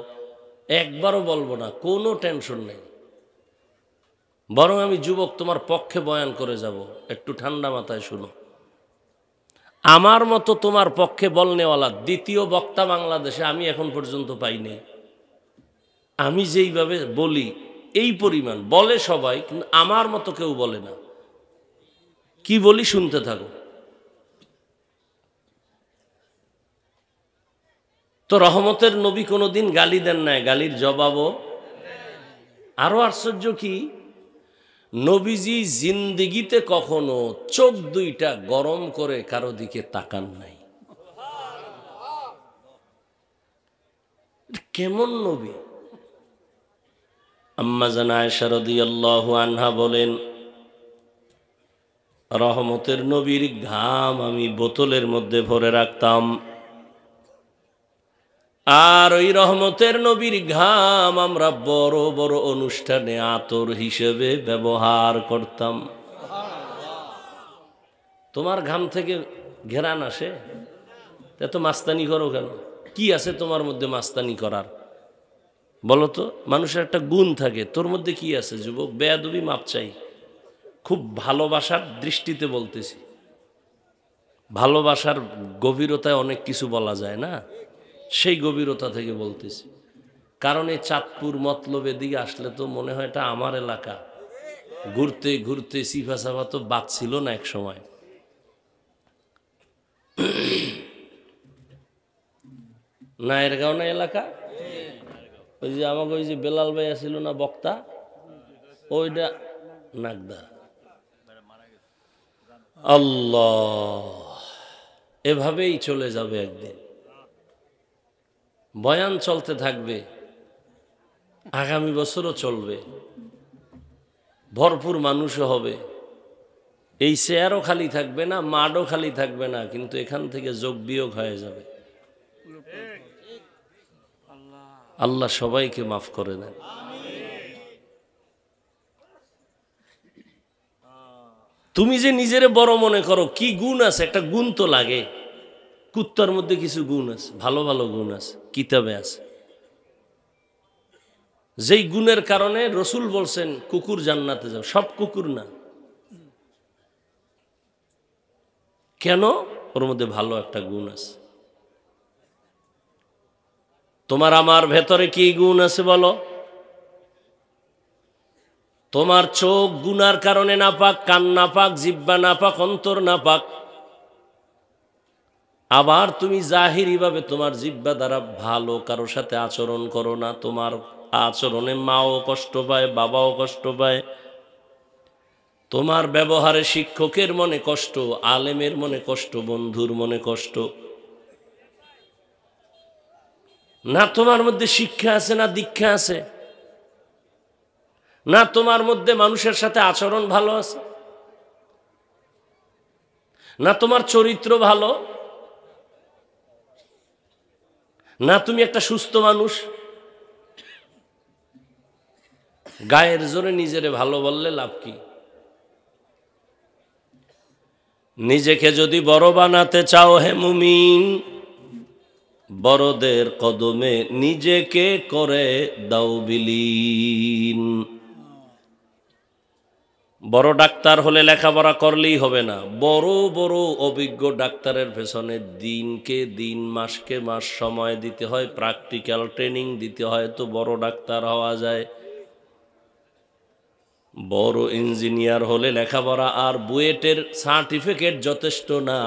একবারও বলবো না, কোনো টেনশন নেই। বরং আমি যুবক তোমার পক্ষে বয়ান করে যাব, একটু ঠান্ডা মাথায় শুনো। আমার মতো তোমার পক্ষে বলনেওয়ালা দ্বিতীয় বক্তা বাংলাদেশে আমি এখন পর্যন্ত পাইনি। আমি যেইভাবে বলি এই পরিমাণ বলে সবাই, কিন্তু আমার মতো কেউ বলে না। কি বলি শুনতে থাকো। তো রহমতের নবী কোনোদিন গালি দেন নাই, গালির জবাবও। আরো আশ্চর্য কি, নবীজি জিন্দিগিতে কখনো চোখ দুইটা গরম করে কারো দিকে তাকান নাই। কেমন নবী? আম্মা জান আয়েশা রাদিয়াল্লাহু আনহা বলেন, রহমতের নবীর ঘাম আমি বোতলের মধ্যে ভরে রাখতাম, আর ওই রহমতের নবীর ঘাম আমরা বড় বড় অনুষ্ঠানে আতর হিসেবে ব্যবহার করতাম। তোমার ঘাম থেকে ঘেরান আসে, এত মাস্তানি করো কেন? কি আছে তোমার মধ্যে মাস্তানি করার? বলো তো, মানুষের একটা গুণ থাকে, তোর মধ্যে কি আছে যুবক? বেয়াদবি মাপ চাই। খুব ভালোবাসার দৃষ্টিতে বলতেছি, ভালোবাসার গভীরতায় অনেক কিছু বলা যায় না, সেই গভীরতা থেকে বলতেছি। কারণ এই চাঁদপুর মতলবের দিকে আসলে তো মনে হয় এটা আমার এলাকা। ঘুরতে ঘুরতে সিফা সাফা তো বাদ ছিল না এক সময়। নায়েরগাঁও না এলাকা, ওই যে আমাকে ওই যে বেলাল ভাই ছিল না বক্তা, ওইটা নাগদা। আল্লাহ, এভাবেই চলে যাবে একদিন। বয়ান চলতে থাকবে, আগামী বছরও চলবে, ভরপুর মানুষও হবে। এই চেয়ারও খালি থাকবে না, মাঠও খালি থাকবে না, কিন্তু এখান থেকে যোগ বিয়োগ হয়ে যাবে। আল্লাহ সবাইকে মাফ করে দেন। তুমি যে নিজেরে বড় মনে করো, কি গুণ আছে? একটা গুণ তো লাগে। কুত্তার মধ্যে কিছু গুণ আছে, ভালো ভালো গুণ আছে, কিতাবে আছে, যেই গুণের কারণে রসুল বলছেন কুকুর জান্নাতে যাও। সব কুকুর না, কেন? ওর মধ্যে ভালো একটা গুণ আছে। তোমার আমার ভেতরে কি গুণ আছে বলো? তোমার চোখ গুনার কারণে নাপাক, কান নাপাক, জিহ্বা নাপাক, অন্তর নাপাক। আবার তুমি জাহিরি ভাবে তোমার জিহ্বা দ্বারা ভালো কারোর সাথে আচরণ করো না, তোমার আচরণে মাও কষ্ট পায়, বাবাও কষ্ট পায়। তোমার ব্যবহারে শিক্ষকের মনে কষ্ট, আলেমের মনে কষ্ট, বন্ধুর মনে কষ্ট। না তোমার মধ্যে শিক্ষা আছে, না দীক্ষা আছে, না তোমার মধ্যে মানুষের সাথে আচরণ ভালো আছে, না তোমার চরিত্র ভালো, না তুমি একটা সুস্থ মানুষ। গায়ের জোরে নিজেরে ভালো বললে লাভ কি? নিজেকে যদি বড় বানাতে চাও হে মুমিন, বড়দের কদমে নিজেকে করে দাও বিলীন। বড় ডাক্তার হলে লেখাপড়া করলেই হবে না, বড় বড় অভিজ্ঞ ডাক্তারের পেছনে দিনকে দিন, মাসকে মাস সময় দিতে হয়, প্র্যাকটিক্যাল ট্রেনিং দিতে হয়, তো বড় ডাক্তার হওয়া যায়। বড় ইঞ্জিনিয়ার হলে লেখাপড়া আর বুয়েটের সার্টিফিকেট যথেষ্ট না।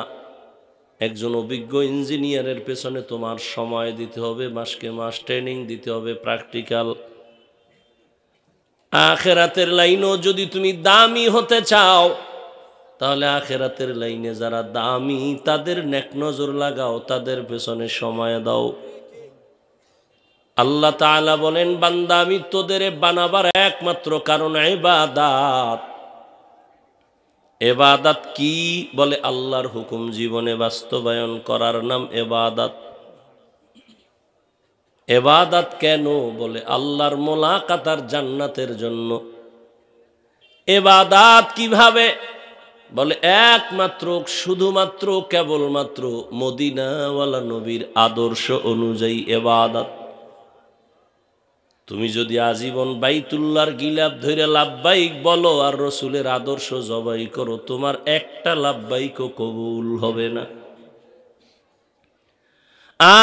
একজন অভিজ্ঞ ইঞ্জিনিয়ারের পেছনে তোমার সময় দিতে হবে, মাসকে মাস ট্রেনিং দিতে হবে, প্র্যাকটিক্যাল। আখেরাতের লাইনও যদি তুমি দামি হতে চাও, তাহলে আখেরাতের লাইনে যারা দামি তাদের নেক নজর লাগাও, তাদের পেছনে সময় দাও। আল্লাহ তাআলা বলেন, বান্দা আমি তোদের বানাবার একমাত্র কারণ ইবাদত। ইবাদত কি? বলে আল্লাহর হুকুম জীবনে বাস্তবায়ন করার নাম ইবাদত। ইবাদত কেন? বলে আল্লাহর মোলাকাত আর জান্নাতের জন্য। ইবাদত কিভাবে? বলে একমাত্র, শুধুমাত্র, কেবলমাত্র মদিনাওয়ালা নবীর আদর্শ অনুযায়ী ইবাদত। তুমি যদি আজীবন বাইতুল্লাহর গিলাফ ধরে লাব্বাইক বলো আর রসুলের আদর্শ জবাই করো, তোমার একটা লাব্বাইকও কবুল হবে না।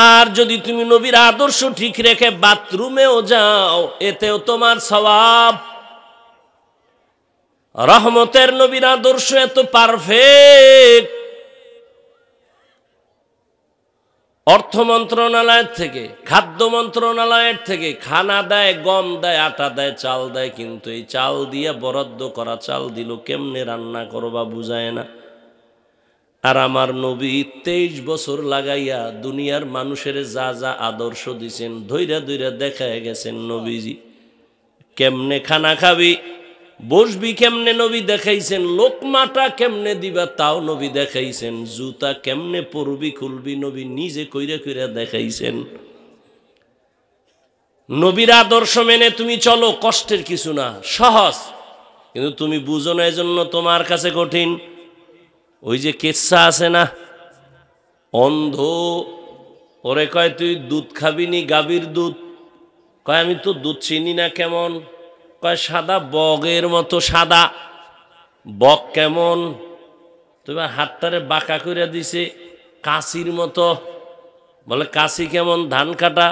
আর যদি তুমি নবীর আদর্শ ঠিক রেখে বাথরুমেও যাও, এতেও তোমার সওয়াব। রহমতের নবীর আদর্শ এত পারফেক্ট, অর্থ মন্ত্রণালয়ের থেকে, খাদ্য মন্ত্রণালয়ের থেকে খানা দেয়, গম দেয়, আটা দেয়, চাল দেয়, কিন্তু এই চাল দিয়ে বরাদ্দ করা চাল দিল কেমনে রান্না করবা বুঝায় না। আর আমার নবী 23 বছর লাগাইয়া দুনিয়ার মানুষের যা যা আদর্শ দিছেন, ধৈরা ধৈরা দেখায় গেছেন নবীজি। কেমনে খানা খাবি, বসবি কেমনে নবী দেখাইছেন, লোকমাটা কেমনে দিবা তাও নবী দেখাইছেন, জুতা কেমনে পরবি খুলবি নবী নিজে কইরা কইরা দেখাইছেন। নবীর আদর্শ মেনে তুমি চলো, কষ্টের কিছু না, সহজ। কিন্তু তুমি বুঝো না, এজন্য তোমার কাছে কঠিন। ওই যে কেচ্ছা আছে না, অন্ধ, ওরে কয় তুই দুধ খাবি নি, গাভীর দুধ? কয় আমি তো দুধ চিনি না। কেমন? কয় সাদা, বগের মতো সাদা। বক কেমন? তোমার হাতটারে বাঁকা করে দিছে কাশির মতো। বলে কাশি কেমন? ধান কাটা।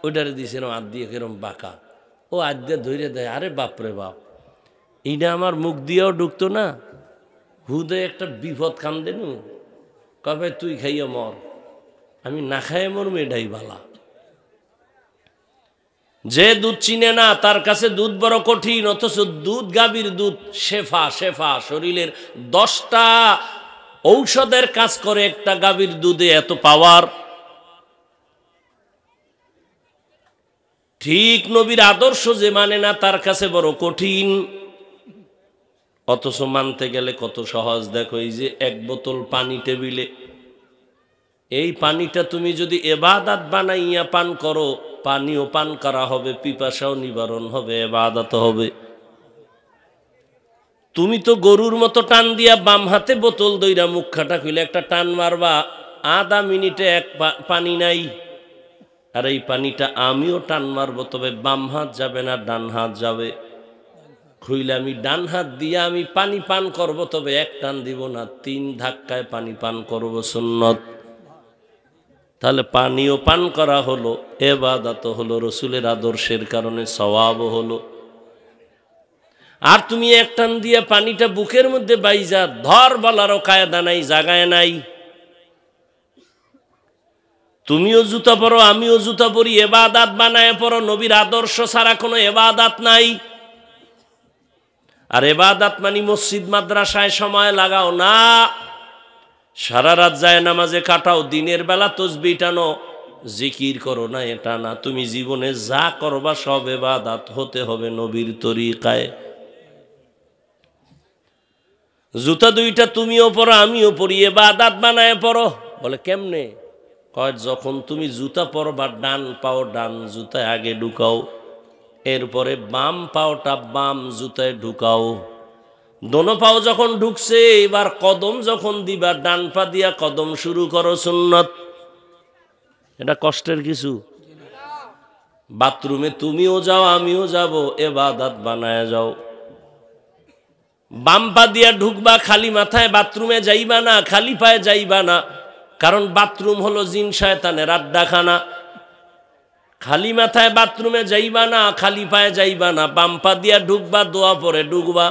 ওইটারে দিছে হাত দিয়ে কেরম বাঁকা। ও হাত দিয়ে ধরে দেয়। আরে বাপরে বাপ, এইটা আমার মুখ দিয়েও ঢুকতো না। হুদে একটা বিপদ কান্দে নু। কবে তুই খাইয়া মর, আমি না খাইয়ে মরবো, এটাই বালা। যে দুধ চিনে না তার কাছে দুধ বড় কঠিন, অথচ দুধ, গাভীর দুধ শেফা। শেফা শরীরের 10টা ঔষধের কাজ করে, একটা গাভীর দুধে এত পাওয়ার। ঠিক নবীর আদর্শ যে মানে না তার কাছে বড় কঠিন। অথচ মানতে গেলে কত সহজ। দেখো এই যে এক বোতল পানি টেবিলে, এই পানিটা তুমি যদি ইবাদত বানাইয়া পান করো, পানিও পান করা হবে, পিপাসাও নিবারণ হবে, ইবাদত হবে। তুমি তো গরুর মতো টান দিয়া বাম হাতে বোতল দইরা মুখ খাটা খুলে একটা টান মারবা, আধা মিনিটে এক পানি নাই। আর এই পানিটা আমিও টান মারবো, তবে বাম হাত যাবে না, ডান হাত যাবে। খুইলে আমি ডান হাত দিয়ে আমি পানি পান করব, তবে এক টান দিব না, 3 ধাক্কায় পানি পান করব, সুন্নত। তাহলে পানিও পান করা হলো, ইবাদত হলো, রসুলের আদর্শের কারণে সওয়াবও হলো। আর তুমি এক টান দিয়ে পানিটা বুকের মধ্যে বাইজা ধর বলারও কায়দা নাই, জাগায় নাই। তুমিও জুতা পরো, আমিও জুতা পরি, ইবাদত বানায় পরো। নবীর আদর্শ ছাড়া কোনো ইবাদত নাই। আর ইবাদত মানে মসজিদ মাদ্রাসায় সময় লাগাও না, সারা রাত যায় নামাজে কাটাও, দিনের বেলা তসবিহ টানো, জিকির করো না, এটা না। তুমি জীবনে যা করবা সব ইবাদত হতে হবে নবীর তরিকায়। জুতা দুইটা তুমিও পরো, আমিও পরি, ইবাদত বানায় পরো। বলে কেমনে? কয় যখন তুমি জুতা পরবা, ডান পাও ডান জুতায় আগে ঢুকাও, এরপরে বাম পাওটা বাম জুতায় ঢুকাও। দোনো পাও যখন ঢুকছে, এবার কদম যখন দিবা, ডান পা দিয়া কদম শুরু করো, সুন্নত। এটা কষ্টের কিছু? বাথরুমে তুমিও যাও, আমিও যাব, ইবাদত বানায় যাও। বাম পা দিয়া ঢুকবা, খালি মাথায় বাথরুমে যাইবা না, খালি পায়ে যাইবা না, কারণ বাথরুম হলো জিন শয়তানের আড্ডাখানা। খালি মাথায় বাথরুমে যাইবা না, খালি পায়ে যাইবা না, বাম পা দিয়া ঢুকবা, দোয়া পরে ঢুকবা।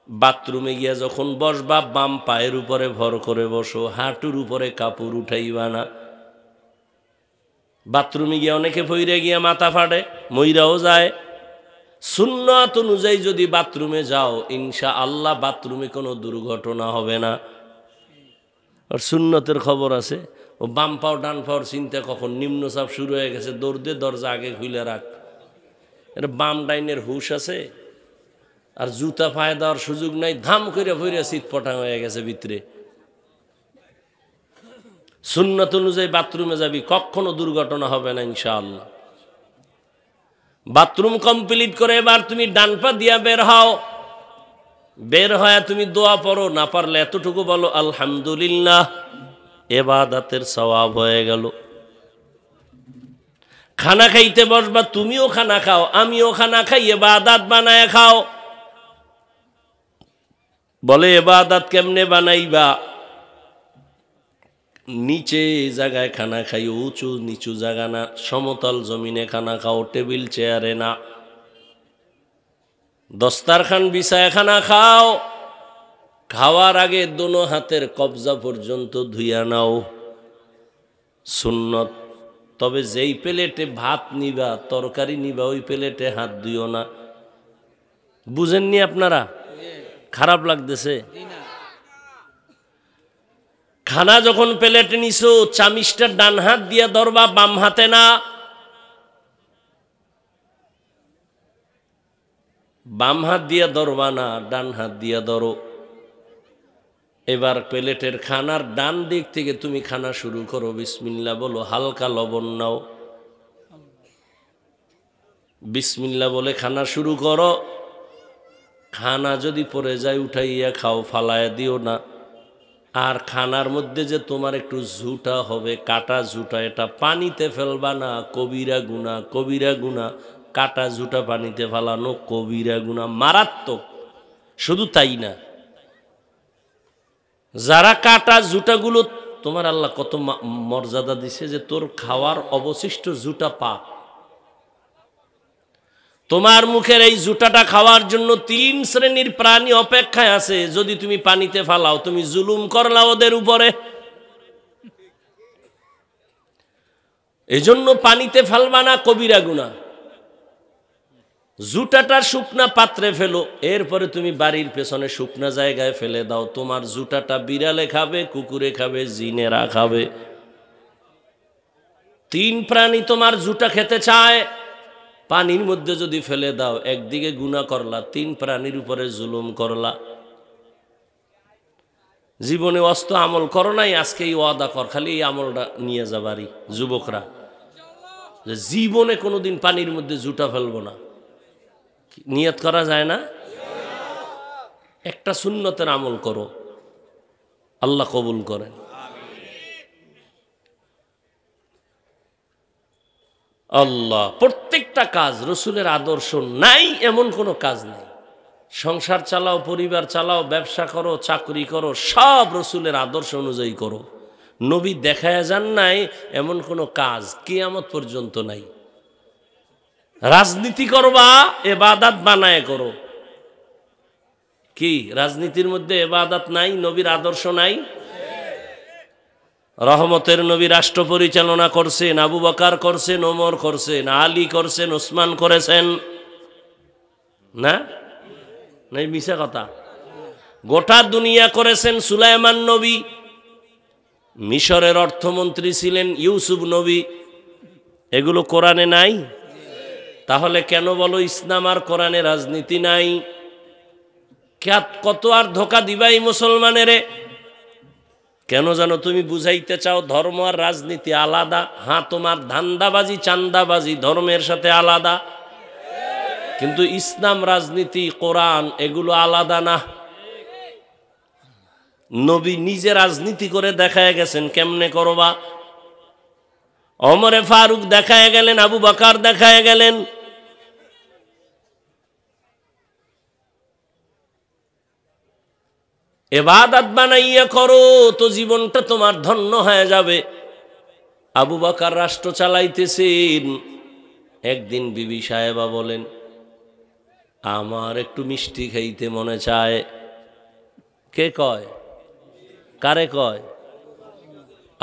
বাথরুমে গিয়া যখন বসবা, বাম পায়ের উপরে ভর করে বসো, হাঁটুর উপরে কাপড় উঠাইবা না। বাথরুমে গিয়া অনেকে পইরে গিয়া মাথা ফাটে, মইরাও যায়। সুন্নাত অনুযায়ী যদি বাথরুমে যাও, ইনশাআল্লাহ বাথরুমে কোনো দুর্ঘটনা হবে না। আর সুন্নতের খবর আছে, ও বাম পাও ডান পাওয়ার চিন্তা কখন, নিম্নচাপ শুরু হয়ে গেছে, দৌড় দিয়ে দরজা আগে খুলে রাখ। এটা বাম ডাইনের হুশ আছে। আর জুতা পায়ে দেওয়ার সুযোগ নাই, ধাম করে ভরে চিৎপটাং হয়ে গেছে ভিতরে। সুন্নাত অনুযায়ী বাথরুমে যাবি, কখনো দুর্ঘটনা হবে না ইনশাআল্লাহ। বাথরুম কমপ্লিট করে এবার তুমি ডান পা দিয়া বের হও। বের হয়ে তুমি দোয়া পড়ো, না পারলে এতটুকু বলো আলহামদুলিল্লাহ, ইবাদতের সওয়াব হয়ে গেল। খানা খাইতে বসবা, তুমিও খানা খাও, আমিও খানা খাই, ইবাদত বানায় খাও। বলে ইবাদত কেমনে বানাইবা? নিচে জায়গায় খানা খাই, উঁচু নিচু জায়গা না, সমতল জমিনে খানা খাও, টেবিল চেয়ারে না। দস্তারখান বিছায় খানা খাও, খাওয়ার আগে দোনো হাতের কবজা পর্যন্ত ধুইয়া নাও, সুন্নত। তবে যেই প্লেটে ভাত নিবা, তরকারি নিবা, ওই প্লেটে হাত ধুইও না। বুঝেননি আপনারা? খারাপ লাগতেছে? খানা যখন প্লেটে নিছো, চামিচটা ডান হাত দিয়া ধরবা, বাম হাতে না। বাম হাত দিয়া ধরবা না, ডান হাত দিয়া ধরো। এবার প্লেটের খানার ডান দিক থেকে তুমি খানা শুরু করো, বিসমিল্লাহ বলো, হালকা লবণ নাও, বিসমিল্লাহ বলে খানা শুরু করো। খানা যদি পড়ে যায় উঠাইয়া খাও, ফালাইয়া দিও না। আর খানার মধ্যে যে তোমার একটু ঝুটা হবে, কাটা ঝুটা, এটা পানিতে ফেলবা না, কবিরা গুনাহ। কবিরা গুনাহ কাটা ঝুটা পানিতে ফেলানো, কবিরা গুনাহ, মারাত্মক। শুধু তাই না, যারা কাটা জুটাগুলো, তোমার আল্লাহ কত মর্যাদা দিছে যে তোর খাওয়ার অবশিষ্ট জুটা পা, তোমার মুখের এই জুটাটা খাওয়ার জন্য 3 শ্রেণীর প্রাণী অপেক্ষায় আছে। যদি তুমি পানিতে ফালাও, তুমি জুলুম করলা ওদের উপরে। এজন্য পানিতে ফালবা না, কবিরা গুনাহ। জুটাটা শুকনা পাত্রে ফেলো, এরপরে তুমি বাড়ির পেছনে শুকনা জায়গায় ফেলে দাও। তোমার জুটাটা বিড়ালে খাবে, কুকুরে খাবে, জিনেরা খাবে। 3 প্রাণী তোমার জুটা খেতে চায়। পানির মধ্যে যদি ফেলে দাও, একদিকে গুনাহ করলা, 3 প্রাণীর উপরে জুলুম করলা। জীবনে অস্ত আমল করো নাই, আজকে এই ওয়াদা কর, খালি এই আমলটা নিয়ে যাবারই যুবকরা, যে জীবনে কোনোদিন পানির মধ্যে জুতা ফেলবো না। নিয়ত করা যায় না? একটা সুন্নতের আমল করো, আল্লাহ কবুল করেন। আল্লাহ প্রত্যেকটা কাজ রসুলের আদর্শ নাই এমন কোনো কাজ নেই। সংসার চালাও, পরিবার চালাও, ব্যবসা করো, চাকরি করো, সব রসুলের আদর্শ অনুযায়ী করো। নবী দেখায় যান নাই এমন কোনো কাজ কিয়ামত পর্যন্ত নাই। রাজনীতি করবা, ইবাদত বানায় করো। কি রাজনীতির মধ্যে ইবাদত নাই? নবীর আদর্শ নাই? রহমতের নবী রাষ্ট্র পরিচালনা করছেন, আবু বকর করছেন, ওমর করছেন, আলী করছেন, ওসমান করেছেন না? নাই মিছা কথা। গোটা দুনিয়া করেছেন সুলাইমান নবী। মিশরের অর্থমন্ত্রী ছিলেন ইউসুফ নবী। এগুলো কোরআনে নাই? তাহলে কেন বলো ইসলাম আর কোরআনে রাজনীতি নাই? কত আর ধোকা দিবাই মুসলমানেরে? কেন জানো তুমি বুঝাইতে চাও ধর্ম আর রাজনীতি আলাদা? হ্যাঁ, তোমার ধান্দাবাজি চান্দাবাজি ধর্মের সাথে আলাদা, কিন্তু ইসলাম, রাজনীতি, কোরআন এগুলো আলাদা না। নবী নিজে রাজনীতি করে দেখায় গেছেন কেমনে করবা। ওমরে ফারুক দেখায় গেলেন, আবু বকর দেখায় গেলেন। ইবাদত বানাইয়া করো তো জীবনটা তোমার ধন্য হয়ে যাবে। আবু বকর রাষ্ট্র চালাইতেছেন, একদিন বিবি সাহেবা বলেন, আমার একটু মিষ্টি খাইতে মনে চায়। কে কয়? কারে কয়?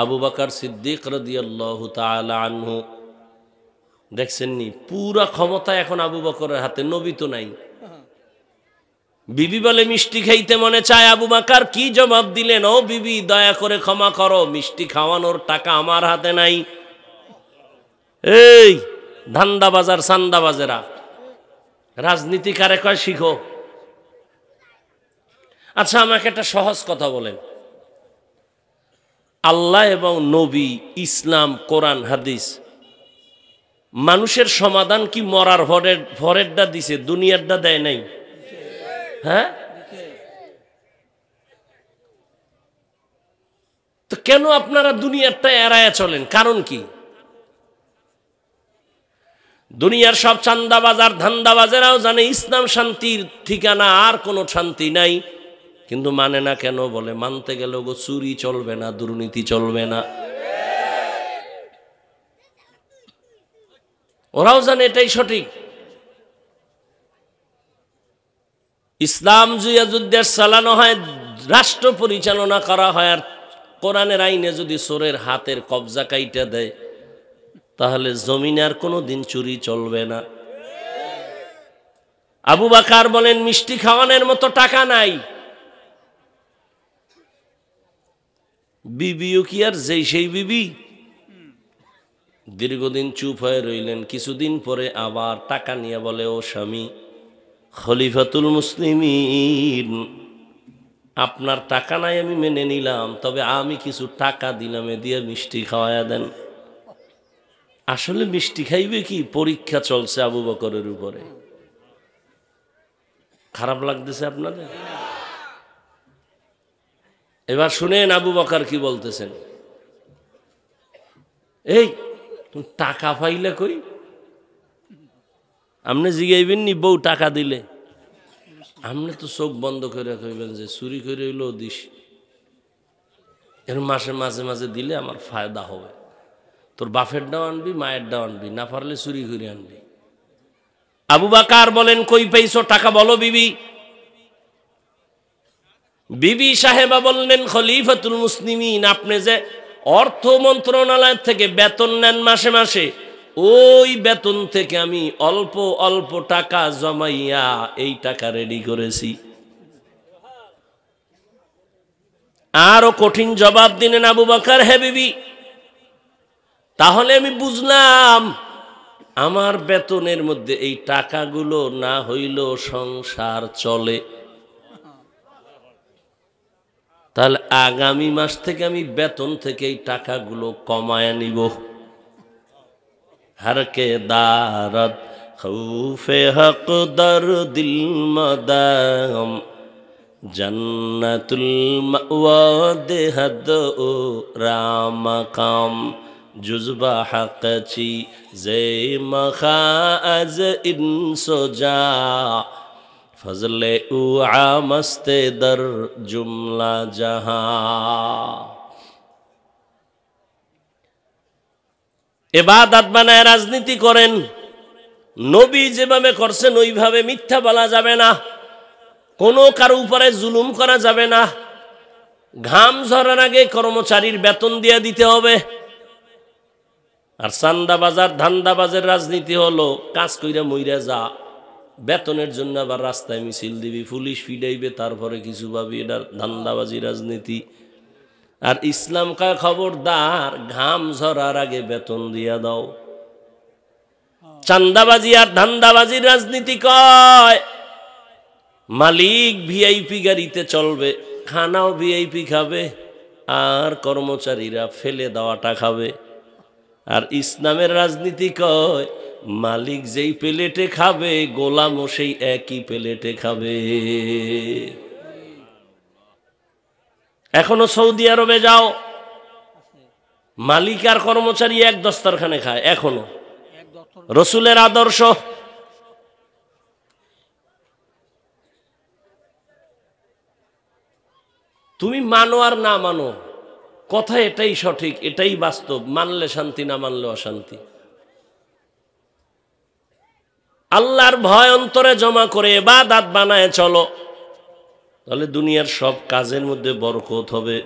আবু বকর সিদ্দিক রাদিয়াল্লাহু তাআলা আনহু। দেখছেন নি, পুরা ক্ষমতা এখন আবু বকরের হাতে, নবী তো নাই। বিবি বলে মিষ্টি খাইতে মনে চায়, আবু বকর কি জবাব দিলেন? ও বিবি, দয়া করে ক্ষমা করো, মিষ্টি খাওয়ানোর টাকা আমার হাতে নাই। এই ধান্দাবাজার সান্দাবাজেরা, রাজনীতি কারে কয় শিখো। আচ্ছা, আমাকে একটা সহজ কথা বলেন, আল্লাহ এবং নবী, ইসলাম, কোরআন, হাদিস, মানুষের সমাধান কি মরার ভরেরটা দিছে, দুনিয়ারটা দেয় নাই? হ্যাঁ, তো কেন আপনারা দুনিয়ারটা এড়ায়া চলেন? কারণ কি? দুনিয়ার সব চান্দাবাজার ধান্দাবাজেরাও জানে ইসলাম শান্তির ঠিকানা, আর কোনো শান্তি নাই, কিন্তু মানে না কেন? বলে মানতে গেল গো চুরি চলবে না, দুর্নীতি চলবে না। ওরাও জানে এটাই সঠিক। ইসলাম যদি চালানো হয়, রাষ্ট্র পরিচালনা করা হয়, আর কোরআনের আইনে যদি চোরের হাতের কবজা কাইটা দেয়, তাহলে জমিনে আর কোনো দিন চুরি চলবে না। আবু বকর বলেন মিষ্টি খাওয়ানোর মতো টাকা নাই। বিবিও কি আর যেই সেই বিবি? দীর্ঘদিন চুপ হয়ে রইলেন। কিছুদিন পরে আবার টাকা নিয়ে বলে, ও স্বামী, খলিফাতুল মুসলিমিন, আপনার টাকা নাই আমি মেনে নিলাম, তবে আমি কিছু টাকা দিলাম, এ দিয়ে মিষ্টি খাওয়ায়া দেন। আসলে মিষ্টি খাইবে কি? পরীক্ষা চলছে আবু বকরের উপরে। খারাপ লাগতেছে আপনাদের? এবার শুনেন আবু বকর কি বলতেছেন। এই তুমি টাকা পাইলে কই? আপনি জিগাইবেন নি বউ টাকা দিলে? আপনি তো চোখ বন্ধ করে কইবেন যে চুরি করে হইলেও দিস, এর মাসে মাঝে মাঝে দিলে আমার ফায়দা হবে। তোর বাপের ডাও আনবি, মায়ের ডাও আনবি, না পারলে চুরি করে আনবি। আবু বকর বলেন, কই পাইছো টাকা বলো বিবি। বিবি সাহেবা বললেন, খলিফাতুল মুসলিমিন, আপনি যে অর্থ মন্ত্রণালয় থেকে বেতন নেন মাসে মাসে, ওই বেতন থেকে আমি অল্প অল্প টাকা জমাইয়া এই টাকা রেডি করেছি। আরো কঠিন জবাব দিলেন আবু বকর, হে বিবি, তাহলে আমি বুঝলাম আমার বেতনের মধ্যে এই টাকাগুলো না হইলেও সংসার চলে, তাহলে আগামী মাস থেকে আমি বেতন থেকে এই টাকাগুলো কমায় নিব। হারকে দারত খৌফে হক দর দিল মদাম জন্নতুল মাওয়া দেহদ ও রামকাম জুজবা হকচি জে মখাজ ইনসোজা ফজলে উ আমস্তে দর জুমলা জাহা। ইবাদত বানায় রাজনীতি করেন, নবী যেভাবে করছেন ওইভাবে মিথ্যা বলা যাবে না, কোনো কারো উপরে জুলুম করা যাবে না। ঘাম ঝরার আগে কর্মচারীর বেতন দিয়ে দিতে হবে। আর চান্দাবাজার ধান্দাবাজের রাজনীতি হলো কাজ কইরা মইরা যা, বেতনের জন্য আবার রাস্তায় মিছিল দিবি, পুলিশ ফিডাইবে, তারপরে কিছু ভাবি, এটা ধান্দাবাজি রাজনীতি। আর ইসলাম কয় খবরদার, ঘাম ঝরার আগে বেতন দিয়া দাও। চান্দাবাজি আর ধান্দাবাজির রাজনীতি কয় মালিক ভিআইপি গাড়িতে চলবে, খানাও ভিআইপি খাবে, আর কর্মচারীরা ফেলে দেওয়াটা খাবে। আর ইসলামের রাজনীতি কয় মালিক যেই প্লেটে খাবে, গোলামও সেই একই প্লেটে খাবে। এখনো সৌদি আরবে যাও, মালিক আর কর্মচারী এক দস্তরখানে খায়, এখনো রসুলের আদর্শ। তুমি মানো আর না মানো, কথা এটাই সঠিক, এটাই বাস্তব। মানলে শান্তি, না মানলে অশান্তি। আল্লাহর ভয় অন্তরে জমা করে ইবাদত বানায় চলো, তাহলে দুনিয়ার সব কাজের মধ্যে বরকত হবে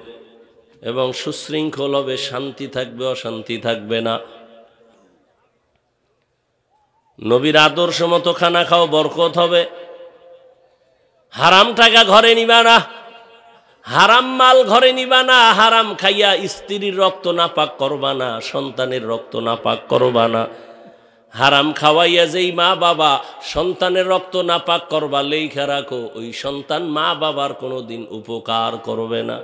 এবং সুশৃঙ্খল হবে, শান্তি থাকবে, অশান্তি থাকবে না। নবীর আদর্শ মতো খানা খাও, বরকত হবে। হারাম টাকা ঘরে নিবা না, হারাম মাল ঘরে নিবা না, হারাম খাইয়া স্ত্রীর রক্ত নাপাক করবা না, সন্তানের রক্ত নাপাক করবা না। হারাম খাওয়াইয়া যেই মা বাবা সন্তানের রক্ত নাপাক করবা, লেখা রাখো ওই সন্তান মা বাবার কোনোদিন উপকার করবে না।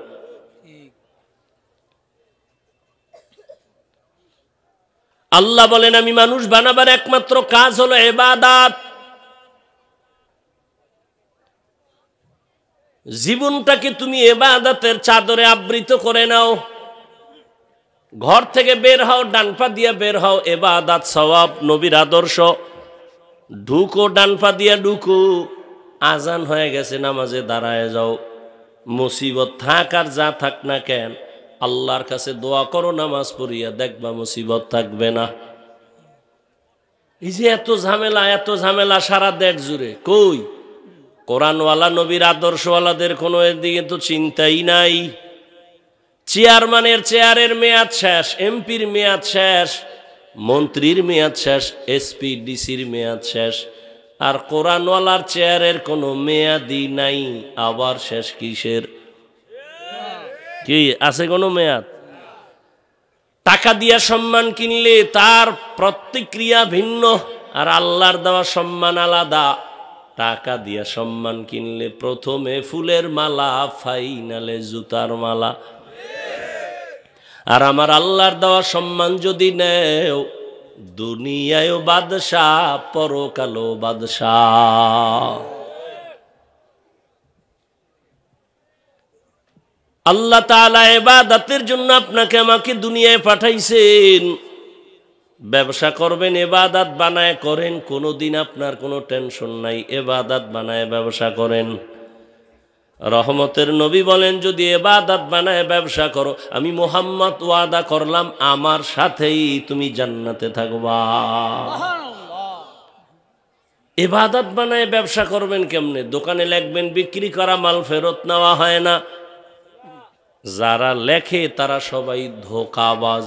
আল্লাহ বলেন আমি মানুষ বানাবার একমাত্র কাজ হলো ইবাদত। জীবনটাকে তুমি ইবাদতের চাদরে আবৃত করে নাও। ঘর থেকে বের হও, ডান পা দিয়ে বের হও, ইবাদত সওয়াব, নবীর আদর্শ। ঢুকো, ডান পা দিয়ে ঢুকো। আজান হয়ে গেছে, নামাজে দাঁড়ায় যাও। মুসিবত থাক আর যা থাক না কেন, আল্লাহর কাছে দোয়া করো, নামাজ পড়িয়া দেখবা মুসিবত থাকবে না। এই যে এত ঝামেলা সারা দেশ জুড়ে, কই কোরআনওয়ালা নবীর আদর্শওয়ালাদের কোনো এদিকে তো চিন্তাই নাই। চেয়ারম্যানের চেয়ারের মেয়াদ শেষ, এমপির মেয়াদ শেষ, মন্ত্রীর মেয়াদ শেষ, এসপি ডিসির মেয়াদ শেষ, আর কোরআনওয়ালার চেয়ারের কোনো মেয়াদই নাই। আবার শেষ কিসের? কি আছে কোনো মেয়াদ? টাকা দিয়া সম্মান কিনলে তার প্রতিক্রিয়া ভিন্ন, আর আল্লাহর দেওয়া সম্মান আলাদা। টাকা দিয়া সম্মান কিনলে প্রথমে ফুলের মালা, ফাইনালে জুতার মালা। আর আমার আল্লাহর দেওয়া সম্মান যদি নেও, দুনিয়ায় বাদশাহ, পরকালো বাদশাহ। আল্লাহ তাআলা ইবাদতের জন্য আপনাকে আমাকে দুনিয়ায় পাঠাইছেন। ব্যবসা করবেন, ইবাদত বানায় করেন, কোনোদিন আপনার কোনো টেনশন নাই। ইবাদত বানায় ব্যবসা করেন। রহমতের নবী বলেন যদি ইবাদত বানায় ব্যবসা করো, আমি মুহাম্মদ ওয়াদা করলাম আমার সাথেই তুমি জান্নাতে থাকবা। ইবাদত বানায় ব্যবসা করবেন কেমনে? দোকানে লিখবেন বিক্রি করা মাল ফেরত নেওয়া হয় না। যারা লেখে তারা সবাই ধোঁকাবাজ।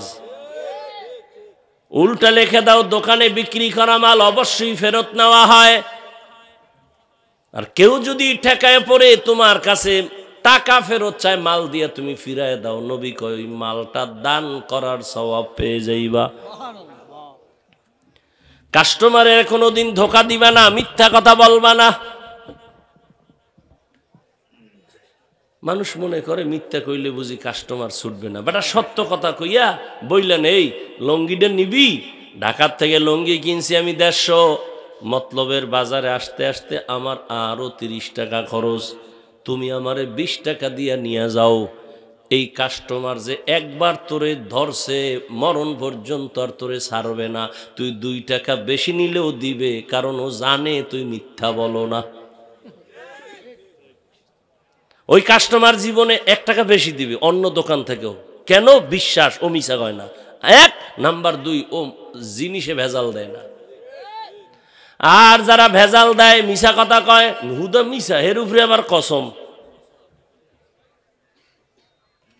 উল্টা লিখে দাও দোকানে বিক্রি করা মাল অবশ্যই ফেরত নেওয়া হয়। আর কেউ যদি ঠেকায় পড়ে তোমার কাছে টাকা ফেরত চায়, মাল দিয়ে তুমি ফিরায় দাও। নবী কয় ওই মালটা দান করার সওয়াব পেয়ে যাইবা। কাস্টমারের কোনোদিন ধোকা দিবা না, মিথ্যা কথা বলবা না। মানুষ মনে করে মিথ্যা কইলে বুঝি কাস্টমার ছুটবে না, বেটা সত্য কথা কইয়া বললেন এই লঙ্গিটা নিবি, ঢাকার থেকে লঙ্গি কিনছি আমি 150, মতলবের বাজারে আসতে আসতে আমার আরো 30 টাকা খরচ, তুমি আমারে 20 টাকা দিয়া নিয়ে যাও। এই কাস্টমার যে একবার তোরে ধরছে মরণ পর্যন্ত আর তোরে ছাড়বে না, তুই 2 টাকা বেশি নিলেও দিবে, কারণ ও জানে তুই মিথ্যা বলো না। ওই কাস্টমার জীবনে 1 টাকা বেশি দিবে অন্য দোকান থেকেও, কেন? বিশ্বাস, ও মিছা কয় না 1, নাম্বার 2 ও জিনিসে ভেজাল দেয় না। আর যারা ভেজাল দেয়, মিছা কথা কয়, হুদা মিছা, এর উপরে আবার কসম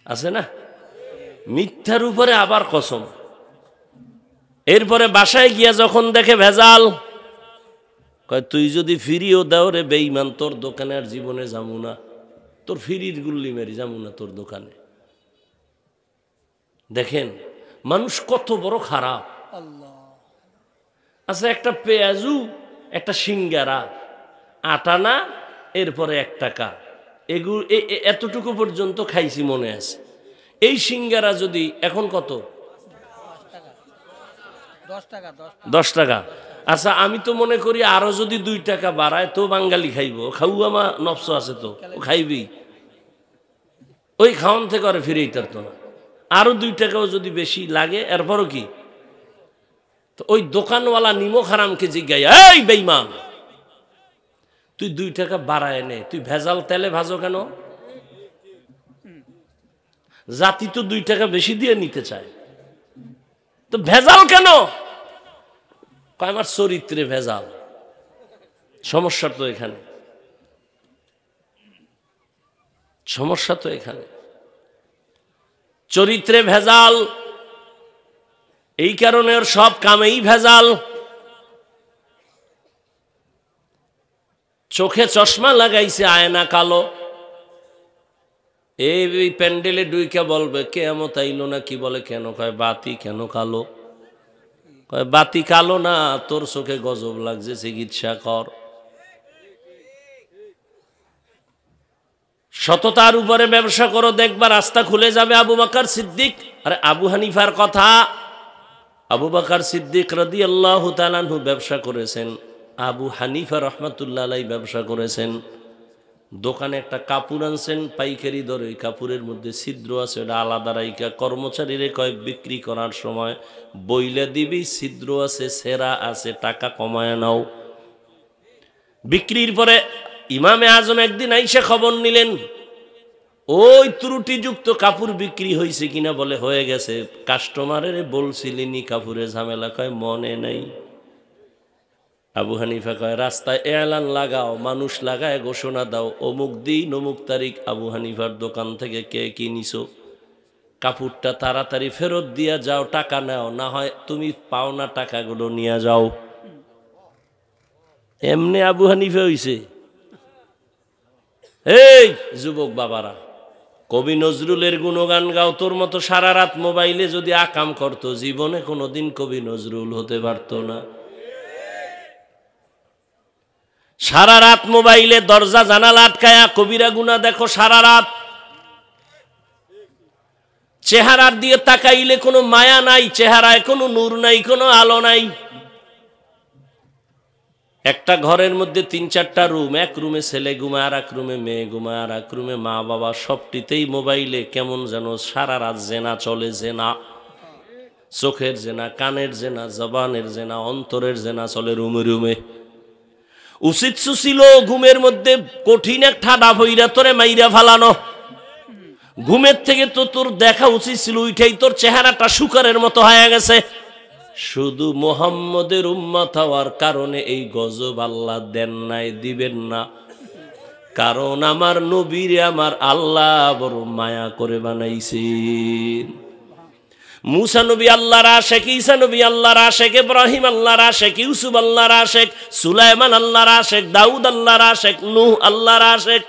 আছে না, মিথ্যার উপরে আবার কসম। এরপরে বাসায় গিয়া যখন দেখে ভেজাল, কয় তুই যদি ফিরিও দাও রে বেঈমান, তোর দোকানে আর জীবনে যাবো না, তোর ফিরির গুল্লি মেরি যাবো না তোর দোকানে। দেখেন মানুষ কত বড় খারাপ। আচ্ছা, একটা পেঁয়াজু, একটা সিঙ্গারা, 8 আনা, এরপরে 1 টাকা, এগুলো এতটুকু পর্যন্ত খাইছি মনে আছে। এই সিঙ্গারা যদি এখন কত? 10 টাকা। আচ্ছা, আমি তো মনে করি আরো যদি 2 টাকা বাড়ায় তো বাঙালি খাইব, খাওয়া নফস আছে তো, ও খাইবি, ওই খাওয়ান থেকে আর ফিরেই তারতো না। আরো 2 টাকাও যদি বেশি লাগে এরপরও কি, তো ওই দোকানওয়ালা নিমক হারামকে জিজ্ঞাসা, এই বেঈমান তুই 2 টাকা বাড়ায় নে, তুই ভেজাল তেলে ভাজো কেন? জাতি তো 2 টাকা বেশি দিয়ে নিতে চায়, তো ভেজাল কেন? আমার চরিত্রে ভেজাল। সমস্যা তো এখানে, সমস্যা তো এখানে, চরিত্রে ভেজাল। এই কারণে ওর সব কামেই ভেজাল। চোখে চশমা লাগাইছে, আয়না কালো। এই প্যান্ডেলে ডুইকা বলবে কিয়ামত আইলো না, কি বলে কেন? কয় বাতি কেন কালো? কয় বাতি কালো না, তোর চোখে গজব লাগছে, চিকিৎসা কর। সততার উপরে ব্যবসা করো, দেখবা রাস্তা খুলে যাবে। আবু বকর সিদ্দিক, আরে আবু হানিফার কথা, আবু বকর সিদ্দিক রাদিয়াল্লাহু তাআলা আনহু ব্যবসা করেছেন, আবু হানিফা রাহমাতুল্লাহ আলাইহি ব্যবসা করেছেন। দোকানে একটা কাপড় আনছেন পাইকারি দরে, ওই কাপড়ের মধ্যে ছিদ্র আছে, ওটা আলাদা রাইকা কর্মচারীরে কয় বিক্রি করার সময় বইলে দিবি ছিদ্র আছে, সেরা আছে, টাকা কমায় নাও। বিক্রির পরে ইমামে আজম একদিন আইসা খবর নিলেন, ওই ত্রুটিযুক্ত কাপড় বিক্রি হয়েছে কিনা, বলে হয়ে গেছে। কাস্টমারের বলছিলেনি কাপড়ের ঝামেলা? কয় মনে নাই। আবু হানিফা কয় রাস্তায় এলান লাগাও, মানুষ লাগায় ঘোষণা দাও, অমুক দিন অমুক তারিখ আবু হানিফার দোকান থেকে কে কিনিছো, কাপড়টা তাড়াতাড়ি ফেরত দিয়া যাও, টাকা নাও, না হয় তুমি পাওনা টাকাগুলো নিয়ে যাও। এমনি আবু হানিফা হইছে। এই যুবক বাবারা, কবি নজরুলের গুণগান গাও, তোর মতো সারা রাত মোবাইলে যদি আকাম করতো, জীবনে কোনোদিন কবি নজরুল হতে পারতো না। সারা রাত মোবাইলে দরজা জানালা আটকায়া কবিরা গুনাহ দেখো সারা রাত। চেহারার দিয়ে তাকাইলে কোনো মায়া নাই, চেহারায় কোনো নূর নাই, কোনো আলো নাই। একটা ঘরের মধ্যে 3-4টা রুম, এক রুমে ছেলে ঘুমায়, আর এক রুমে মেয়ে ঘুমায়, আর এক রুমে মা বাবা, সবটিতেই মোবাইলে কেমন যেন সারা রাত জেনা চলে। জেনা, চোখের জেনা, কানের জেনা, জবানের জেনা, অন্তরের জেনা চলে রুমে রুমে। উচিত ছিল ঘুমের মধ্যে কঠিন একটা ডাব হইরা তোরে মাইরা ফালানো। ঘুমের থেকে তো তোর দেখা উচিত ছিল উঠাই তোর চেহারাটা শুকরের মতো হয়ে গেছে। শুধু মুহাম্মদের উম্মত হওয়ার কারণে এই গজব আল্লাহ দেন নাই, দিবেন না। কারণ আমার নবীরে আমার আল্লাহ বড় মায়া করে বানাইছেন। মুসা নবী আল্লাহর আশেক, ঈসা নবী আল্লাহর আশেক, ইব্রাহিম আল্লাহর আশেক, ইউসুফ আল্লাহর আশেক, সুলাইমান আল্লাহর আশেক, দাউদ আল্লাহর আশেক, নূহ আল্লাহর আশেক।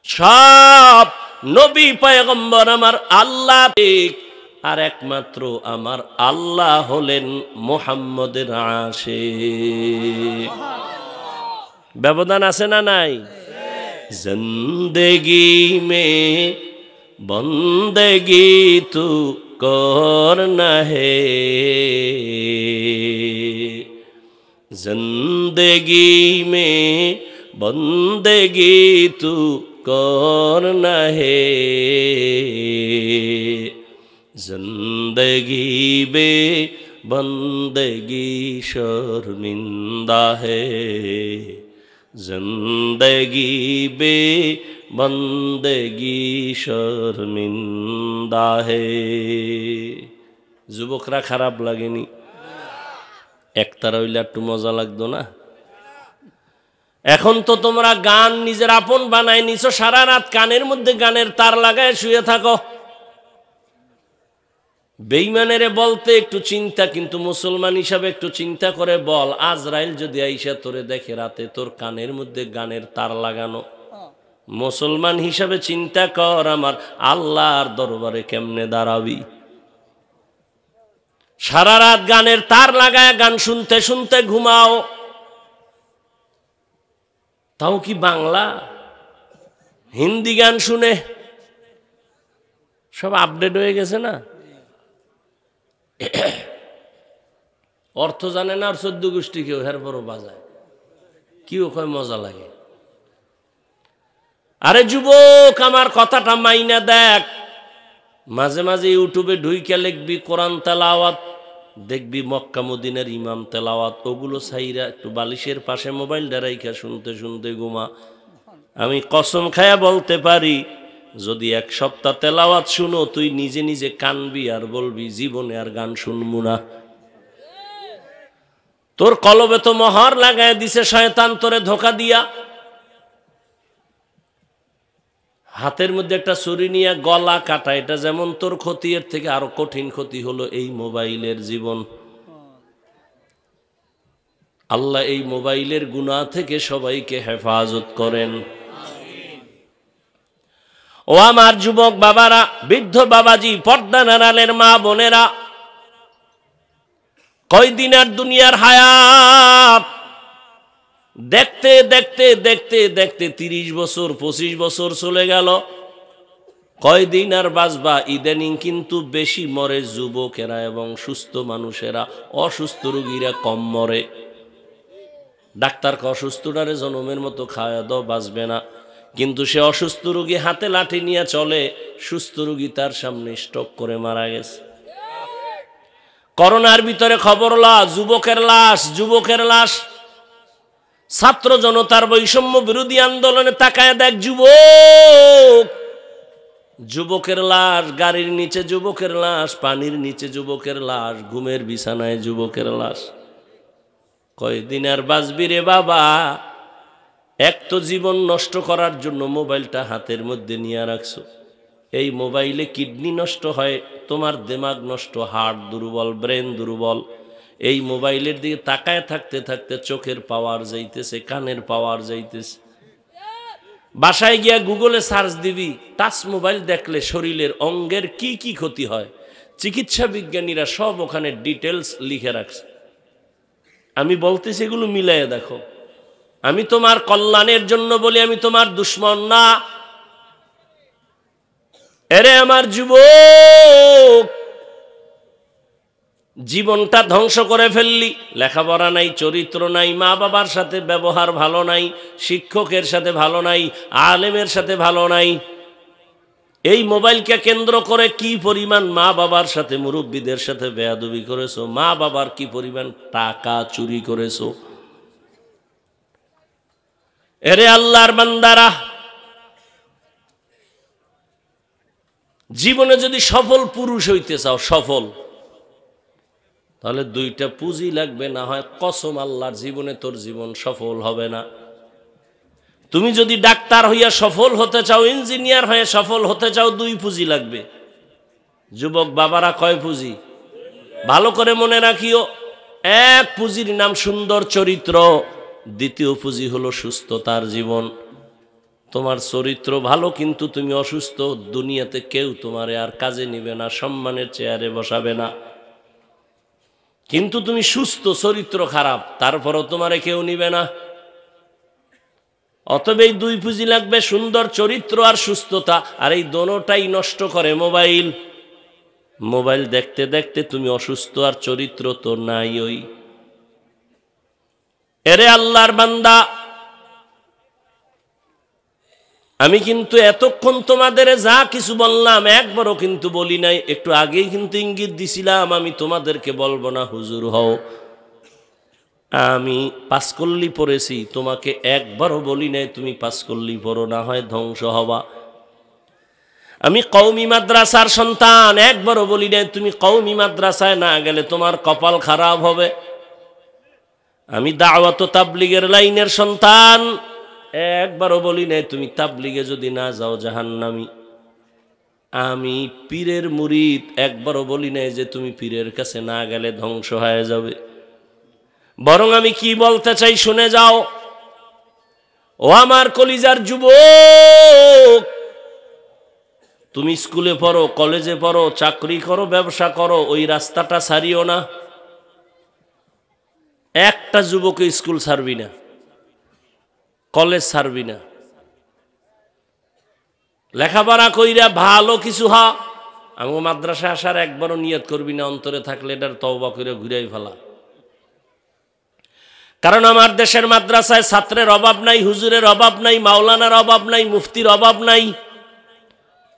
সব নবী পয়গম্বর আমার আল্লাহ আর একমাত্র আমার আল্লাহ হলেন মুহাম্মদের আশিক। ব্যবধান আছে না নাই? জিন্দেগি মে বন্দেগি তু করনা হে, जिंदगी में बंदगी तू करना है, जिंदगी बे बंदगी शर्मिंदा है, जिंदगी बे बंदगी शर्मिंदा है। যুবকরা খারাপ লাগেনি? একতারা হইলে একটু মজা লাগতো না? এখন তো তোমরা গান নিজের আপন বানায় নিছো, সারা রাত কানের মধ্যে গানের তার লাগায় শুয়ে থাকো। বেঈমানেরে বলতে একটু চিন্তা, কিন্তু মুসলমান হিসাবে একটু চিন্তা করে বল, আজরাইল যদি আইসা তোরে দেখে রাতে তোর কানের মধ্যে গানের তার লাগানো, মুসলমান হিসাবে চিন্তা কর আমার আল্লাহর দরবারে কেমনে দাঁড়াবি? সারা রাত গানের তার লাগায় গান শুনতে শুনতে ঘুমাও, তাও কি বাংলা? হিন্দি গান শুনে সব আপডেট হয়ে গেছে না? অর্থ জানে না আর 14 গোষ্ঠী কেউ হের পরও বাজায়, কি ওখানে মজা লাগে। আরে যুবক, আমার কথাটা মাইনা দেখ। মাঝে মাঝে ইউটিউবে ঢুইকা লিখবি কোরআন তেলাওয়াত, দেখবি মক্কা মদিনার ইমাম তেলাওয়াত, ওগুলো সাইরা একটু বালিশের পাশে মোবাইল ডারাইকা শুনতে শুনতে ঘুমা। আমি কসম খায়া বলতে পারি, যদি 1 সপ্তাহ তেলাওয়াত শুনো, তুই নিজে নিজে কানবি আর বলবি জীবনে আর গান শুনবো না। তোর কলবে তো মোহর লাগায় দিছে শয়তান, তোরে ধোকা দিয়া। হাতের মধ্যে একটা ছুরি নিয়ে গলা কাটা, এটা যেমন তোর ক্ষতি, এর থেকে আরো কঠিন ক্ষতি হলো এই মোবাইলের জীবন। আল্লাহ এই মোবাইলের গুনাহ থেকে সবাইকে হেফাজত করেন। ও আমার যুবক বাবারা, বৃদ্ধ বাবাজি, পর্দা নাড়ালের মা বোনেরা, কয়দিন আর দুনিয়ার হায়াত? দেখতে দেখতে দেখতে দেখতে 30 বছর 25 বছর চলে গেল। কয়দিন আর বাঁচবা? ইদানিং কিন্তু বেশি মরে যুবকেরা এবং সুস্থ মানুষেরা, অসুস্থ রোগীরা কম মরে। ডাক্তারকে অসুস্থটারে জনমের মতো খাওয়া দাও, বাঁচবে না, কিন্তু সে অসুস্থ রোগী হাতে লাঠি নিয়ে চলে, সুস্থ রোগী তার সামনে স্ট্রোক করে মারা গেছে। করোনার ভিতরে খবর লা, যুবকের লাশ, যুবকের লাশ। ছাত্র জনতার বৈষম্য বিরোধী আন্দোলনে তাকায় দেখ, যুবক, যুবকের লাশ, গাড়ির নিচে যুবকের লাশ, পানির নিচে যুবকের লাশ, ঘুমের বিছানায় যুবকের লাশ। কয়দিন আর বাঁচবি রে বাবা? এক তো জীবন নষ্ট করার জন্য মোবাইলটা হাতের মধ্যে নিয়ে রাখছো। এই মোবাইলে কিডনি নষ্ট হয়, তোমার দিমাগ নষ্ট, হার্ট দুর্বল, ব্রেন দুর্বল। এই মোবাইলের দিকে তাকায় থাকতে থাকতে চোখের পাওয়ার যাইতেছে, কানের পাওয়ার যাইতেছে। বাসায় গিয়া গুগলে সার্চ দিবি, টাচ মোবাইল দেখলে শরীরের অঙ্গের কি কি ক্ষতি হয়, চিকিৎসা বিজ্ঞানীরা সব ওখানে ডিটেলস লিখে রাখছে। আমি বলতেছি এগুলো মিলাইয়া দেখো। আমি তোমার কল্যাণের জন্য বলি, আমি তোমার দুশ্মন না। এরে আমার যুবক, জীবনটা ধ্বংস করে ফেললি। লেখাপড়া নাই, চরিত্র নাই, মা বাবার সাথে ব্যবহার ভালো নাই, শিক্ষকের সাথে ভালো নাই, আলেমের সাথে ভালো নাই। এই মোবাইলকে কেন্দ্র করে কি পরিমাণ মা বাবার সাথে, মুরব্বীদের সাথে বেয়াদবি করেছো, মা বাবার কি পরিমাণ টাকা চুরি করেছো। এরে আল্লাহর বান্দারা, জীবনে যদি সফল পুরুষ হইতে চাও, সফল, তাহলে 2টা পুঁজি লাগবে, না হয় কসম আল্লাহর জীবনে তোর জীবন সফল হবে না। তুমি যদি ডাক্তার হইয়া সফল হতে চাও, ইঞ্জিনিয়ার হয়ে সফল হতে চাও, 2 পুঁজি লাগবে। যুবক বাবারা, কয় পুঁজি? ভালো করে মনে রাখিও। 1 পুঁজির নাম সুন্দর চরিত্র, 2য় পুঁজি হলো সুস্থতার জীবন, তোমার চরিত্র ভালো কিন্তু তুমি অসুস্থ, দুনিয়াতে কেউ তোমারে আর কাজে নিবে না, সম্মানের চেয়ারে বসাবে না। কিন্তু তুমি সুস্থ, চরিত্র খারাপ, তারপরও তোমারে কেউ নিবে না। অতএব এই দুই পুঁজি লাগবে, সুন্দর চরিত্র আর সুস্থতা। আর এই দোনোটাই নষ্ট করে মোবাইল। মোবাইল দেখতে দেখতে তুমি অসুস্থ আর চরিত্র তো নাই। ওই এরে আল্লাহর বান্দা, আমি কিন্তু এতক্ষণ তোমাদের যা কিছু বললাম একবারও কিন্তু বলি নাই, একটু আগেই কিন্তু ইঙ্গিত দিছিলাম আমি তোমাদেরকে বলবো না হুজুর হও। আমি পাঁচকল্লি পড়েছি, তোমাকে একবারও বলি নাই তুমি পাঁচকল্লি পড়ো, না হয় ধ্বংস হবা। আমি কওমি মাদ্রাসার সন্তান, একবারও বলি নাই তুমি কওমি মাদ্রাসায় না গেলে তোমার কপাল খারাপ হবে। আমি দাওয়াত তাবলীগের লাইনের সন্তান, একবারও বলি নাই তুমি তাবলীগে যদি না যাও জাহান্নামী। আমি পীরের মুরিদ, একবারও বলি নাই যে তুমি পীরের কাছে না গেলে ধ্বংস হয়ে যাবে। বরং আমি কি বলতে চাই শুনে যাও। ও আমার কলিজার যুবক, তুমি স্কুলে পড়ো, কলেজে পড়ো, চাকরি করো, ব্যবসা করো, ওই রাস্তাটা ছাড়িও না। একটা যুবকে স্কুল ছাড়বি না, কলেজ ছাড়বি না, লেখাপড়া কইরা ভালো কিছু হা। আমি মাদ্রাসায় আসার একবারও নিয়ত করবি না, অন্তরে থাকলে এটার তওবা করে ঘুরাই ফেলা। কারণ আমার দেশের মাদ্রাসায় ছাত্রের অভাব নাই, হুজুরের অভাব নাই, মাওলানার অভাব নাই, মুফতির অভাব নাই।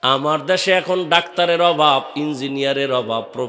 আমার দেশে এখন ডাক্তারের অভাব, ইঞ্জিনিয়ারের অভাব,